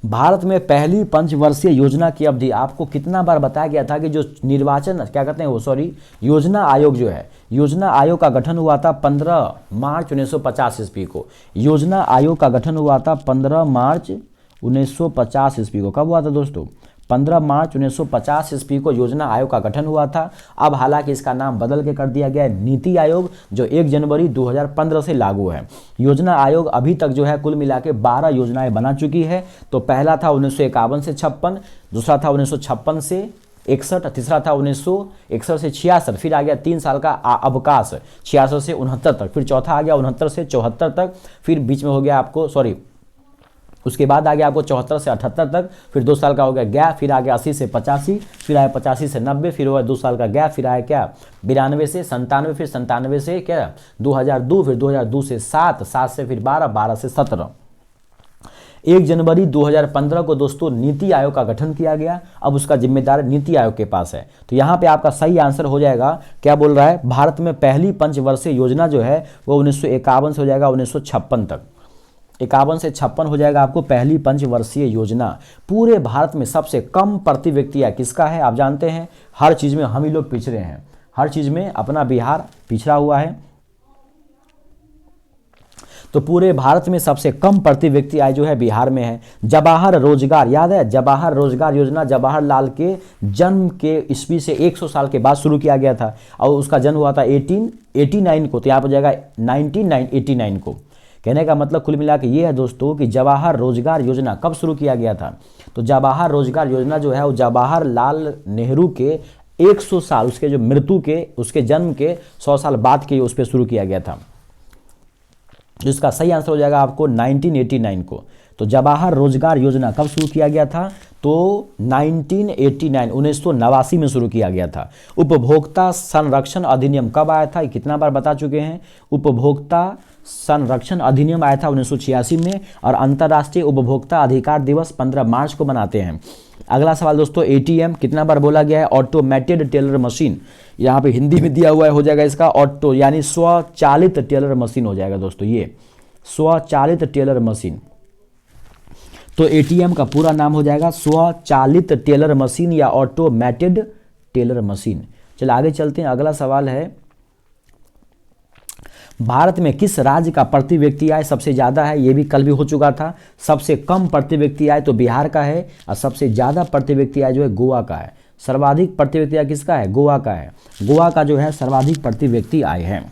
भारत में पहली पंचवर्षीय योजना की अवधि आपको कितना बार बताया गया था कि जो निर्वाचन क्या कहते हैं वो सॉरी योजना आयोग जो है, योजना आयोग का गठन हुआ था 15 मार्च 1950 ईस्वी को। योजना आयोग का गठन हुआ था 15 मार्च 1950 ईस्वी को। कब हुआ था दोस्तों, 15 मार्च 1950 ईस्वी को योजना आयोग का गठन हुआ था। अब हालांकि इसका नाम बदल के कर दिया गया है नीति आयोग, जो 1 जनवरी 2015 से लागू है। योजना आयोग अभी तक जो है कुल मिला के 12 योजनाएं बना चुकी है। तो पहला था 1951 से 56, दूसरा था 1956 से 61, तीसरा था 1961 से 66, फिर आ गया 3 साल का अवकाश 66 से 69 तक, फिर चौथा आ गया 69 से 74 तक, फिर बीच में हो गया आपको उसके बाद आ गया आपको 74 से 78 तक, फिर 2 साल का हो गया गैप, फिर आ गया 80 से 85, फिर आया 85 से 90, फिर हुआ 2 साल का गैप, फिर आया क्या 92 से 97, फिर 97 से क्या 2002, फिर 2002 से 7, 7 से फिर 12, 12 से 17। 1 जनवरी 2015 को दोस्तों नीति आयोग का गठन किया गया। अब उसका जिम्मेदार नीति आयोग के पास है। तो यहाँ पे आपका सही आंसर हो जाएगा, क्या बोल रहा है, भारत में पहली पंचवर्षीय योजना जो है वो 1951 से हो जाएगा 1956 तक। 51 से 56 हो जाएगा आपको पहली पंचवर्षीय योजना। पूरे भारत में सबसे कम प्रति व्यक्ति है किसका है, आप जानते हैं हर चीज़ में हम ही लोग पिछड़े हैं, हर चीज़ में अपना बिहार पिछड़ा हुआ है। तो पूरे भारत में सबसे कम प्रति व्यक्ति आय जो है बिहार में है। जवाहर रोजगार, याद है जवाहर रोजगार योजना जवाहरलाल के जन्म के ईस्वी से 100 साल के बाद शुरू किया गया था और उसका जन्म हुआ था 1889 को। तो यहाँ पर जाएगा 1989 को। कहने का मतलब कुल मिला के ये है दोस्तों कि जवाहर रोजगार योजना कब शुरू किया गया था। तो जवाहर रोजगार योजना जो है वो जवाहरलाल नेहरू के 100 साल उसके जो मृत्यु के उसके जन्म के 100 साल बाद के उस पर शुरू किया गया था। जिसका सही आंसर हो जाएगा आपको 1989 को। तो जवाहर रोजगार योजना कब शुरू किया गया था, तो 1989 में शुरू किया गया था। उपभोक्ता संरक्षण अधिनियम कब आया था, कितना बार बता चुके हैं। उपभोक्ता संरक्षण अधिनियम आया था 1986 में और अंतर्राष्ट्रीय उपभोक्ता अधिकार दिवस 15 मार्च को मनाते हैं। अगला सवाल दोस्तों एटीएम कितना बार बोला गया है, ऑटोमेटेड टेलर मशीन। यहाँ पे हिंदी में दिया हुआ है, हो जाएगा इसका ऑटो यानी स्वचालित टेलर मशीन हो जाएगा दोस्तों, ये स्वचालित टेलर मशीन। तो एटीएम का पूरा नाम हो जाएगा स्वचालित टेलर मशीन या ऑटोमेटेड टेलर मशीन। चलिए आगे चलते हैं। अगला सवाल है भारत में किस राज्य का प्रति व्यक्ति आय सबसे ज़्यादा है। ये भी कल भी हो चुका था। सबसे कम प्रति व्यक्ति आय तो बिहार का है और सबसे ज़्यादा प्रति व्यक्ति आय जो है गोवा का है। सर्वाधिक प्रति व्यक्ति आय किसका है, गोवा का है। गोवा का जो है सर्वाधिक प्रति व्यक्ति आय है।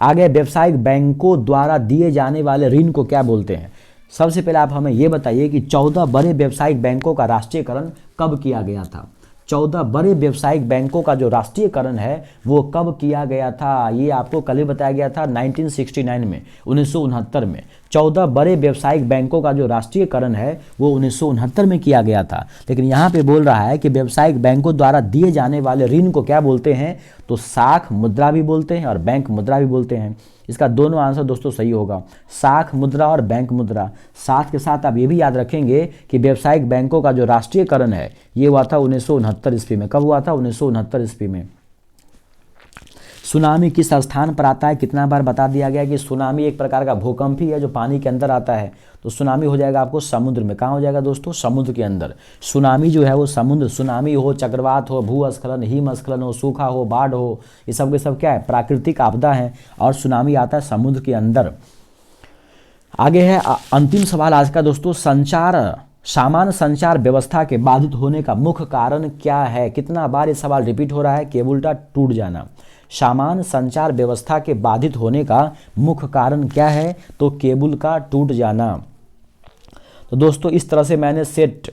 आगे व्यावसायिक बैंकों द्वारा दिए जाने वाले ऋण को क्या बोलते हैं। सबसे पहले आप हमें ये बताइए कि 14 बड़े व्यावसायिक बैंकों का राष्ट्रीयकरण कब किया गया था। 14 बड़े व्यावसायिक बैंकों का जो राष्ट्रीयकरण है वो कब किया गया था, ये आपको कल ही बताया गया था 1969 में, 1969 में। 14 बड़े व्यावसायिक बैंकों का जो राष्ट्रीयकरण है वो 1969 में किया गया था। लेकिन यहाँ पे बोल रहा है कि व्यावसायिक बैंकों द्वारा दिए जाने वाले ऋण को क्या बोलते हैं, तो साख मुद्रा भी बोलते हैं और बैंक मुद्रा भी बोलते हैं। इसका दोनों आंसर दोस्तों सही होगा, साख मुद्रा और बैंक मुद्रा। साथ के साथ आप ये भी याद रखेंगे कि व्यावसायिक बैंकों का जो राष्ट्रीयकरण है ये हुआ था 1969 ईस्वी में। कब हुआ था, 1969 ईस्वी में। सुनामी किस स्थान पर आता है, कितना बार बता दिया गया कि सुनामी एक प्रकार का भूकंप ही है जो पानी के अंदर आता है। तो सुनामी हो जाएगा आपको समुद्र में। कहाँ हो जाएगा दोस्तों, समुद्र के अंदर। सुनामी जो है वो समुद्र, सुनामी हो, चक्रवात हो, भूस्खलन, हिमस्खलन हो, सूखा हो, बाढ़ हो, ये सब के सब क्या है, प्राकृतिक आपदा है और सुनामी आता है समुद्र के अंदर। आगे है अंतिम सवाल आज का दोस्तों, सामान्य संचार व्यवस्था के बाधित होने का मुख्य कारण क्या है। कितना बार ये सवाल रिपीट हो रहा है, केबल का टूट जाना। सामान्य संचार व्यवस्था के बाधित होने का मुख्य कारण क्या है, तो केबल का टूट जाना। तो दोस्तों इस तरह से मैंने सेट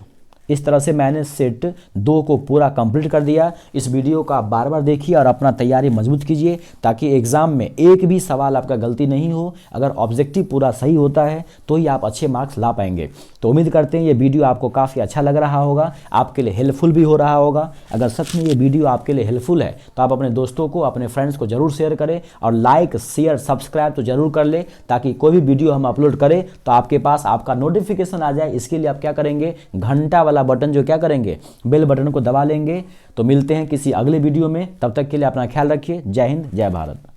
इस तरह से मैंने सेट 2 को पूरा कंप्लीट कर दिया। इस वीडियो को आप बार बार देखिए और अपना तैयारी मजबूत कीजिए ताकि एग्जाम में एक भी सवाल आपका गलती नहीं हो। अगर ऑब्जेक्टिव पूरा सही होता है तो ही आप अच्छे मार्क्स ला पाएंगे। तो उम्मीद करते हैं ये वीडियो आपको काफ़ी अच्छा लग रहा होगा, आपके लिए हेल्पफुल भी हो रहा होगा। अगर सच में ये वीडियो आपके लिए हेल्पफुल है तो आप अपने दोस्तों को, अपने फ्रेंड्स को जरूर शेयर करें और लाइक शेयर सब्सक्राइब तो जरूर कर ले ताकि कोई भी वीडियो हम अपलोड करें तो आपके पास आपका नोटिफिकेशन आ जाए। इसके लिए आप क्या करेंगे, घंटा वाला बटन जो क्या करेंगे, बेल बटन को दबा लेंगे। तो मिलते हैं किसी अगले वीडियो में, तब तक के लिए अपना ख्याल रखिए। जय हिंद, जय भारत।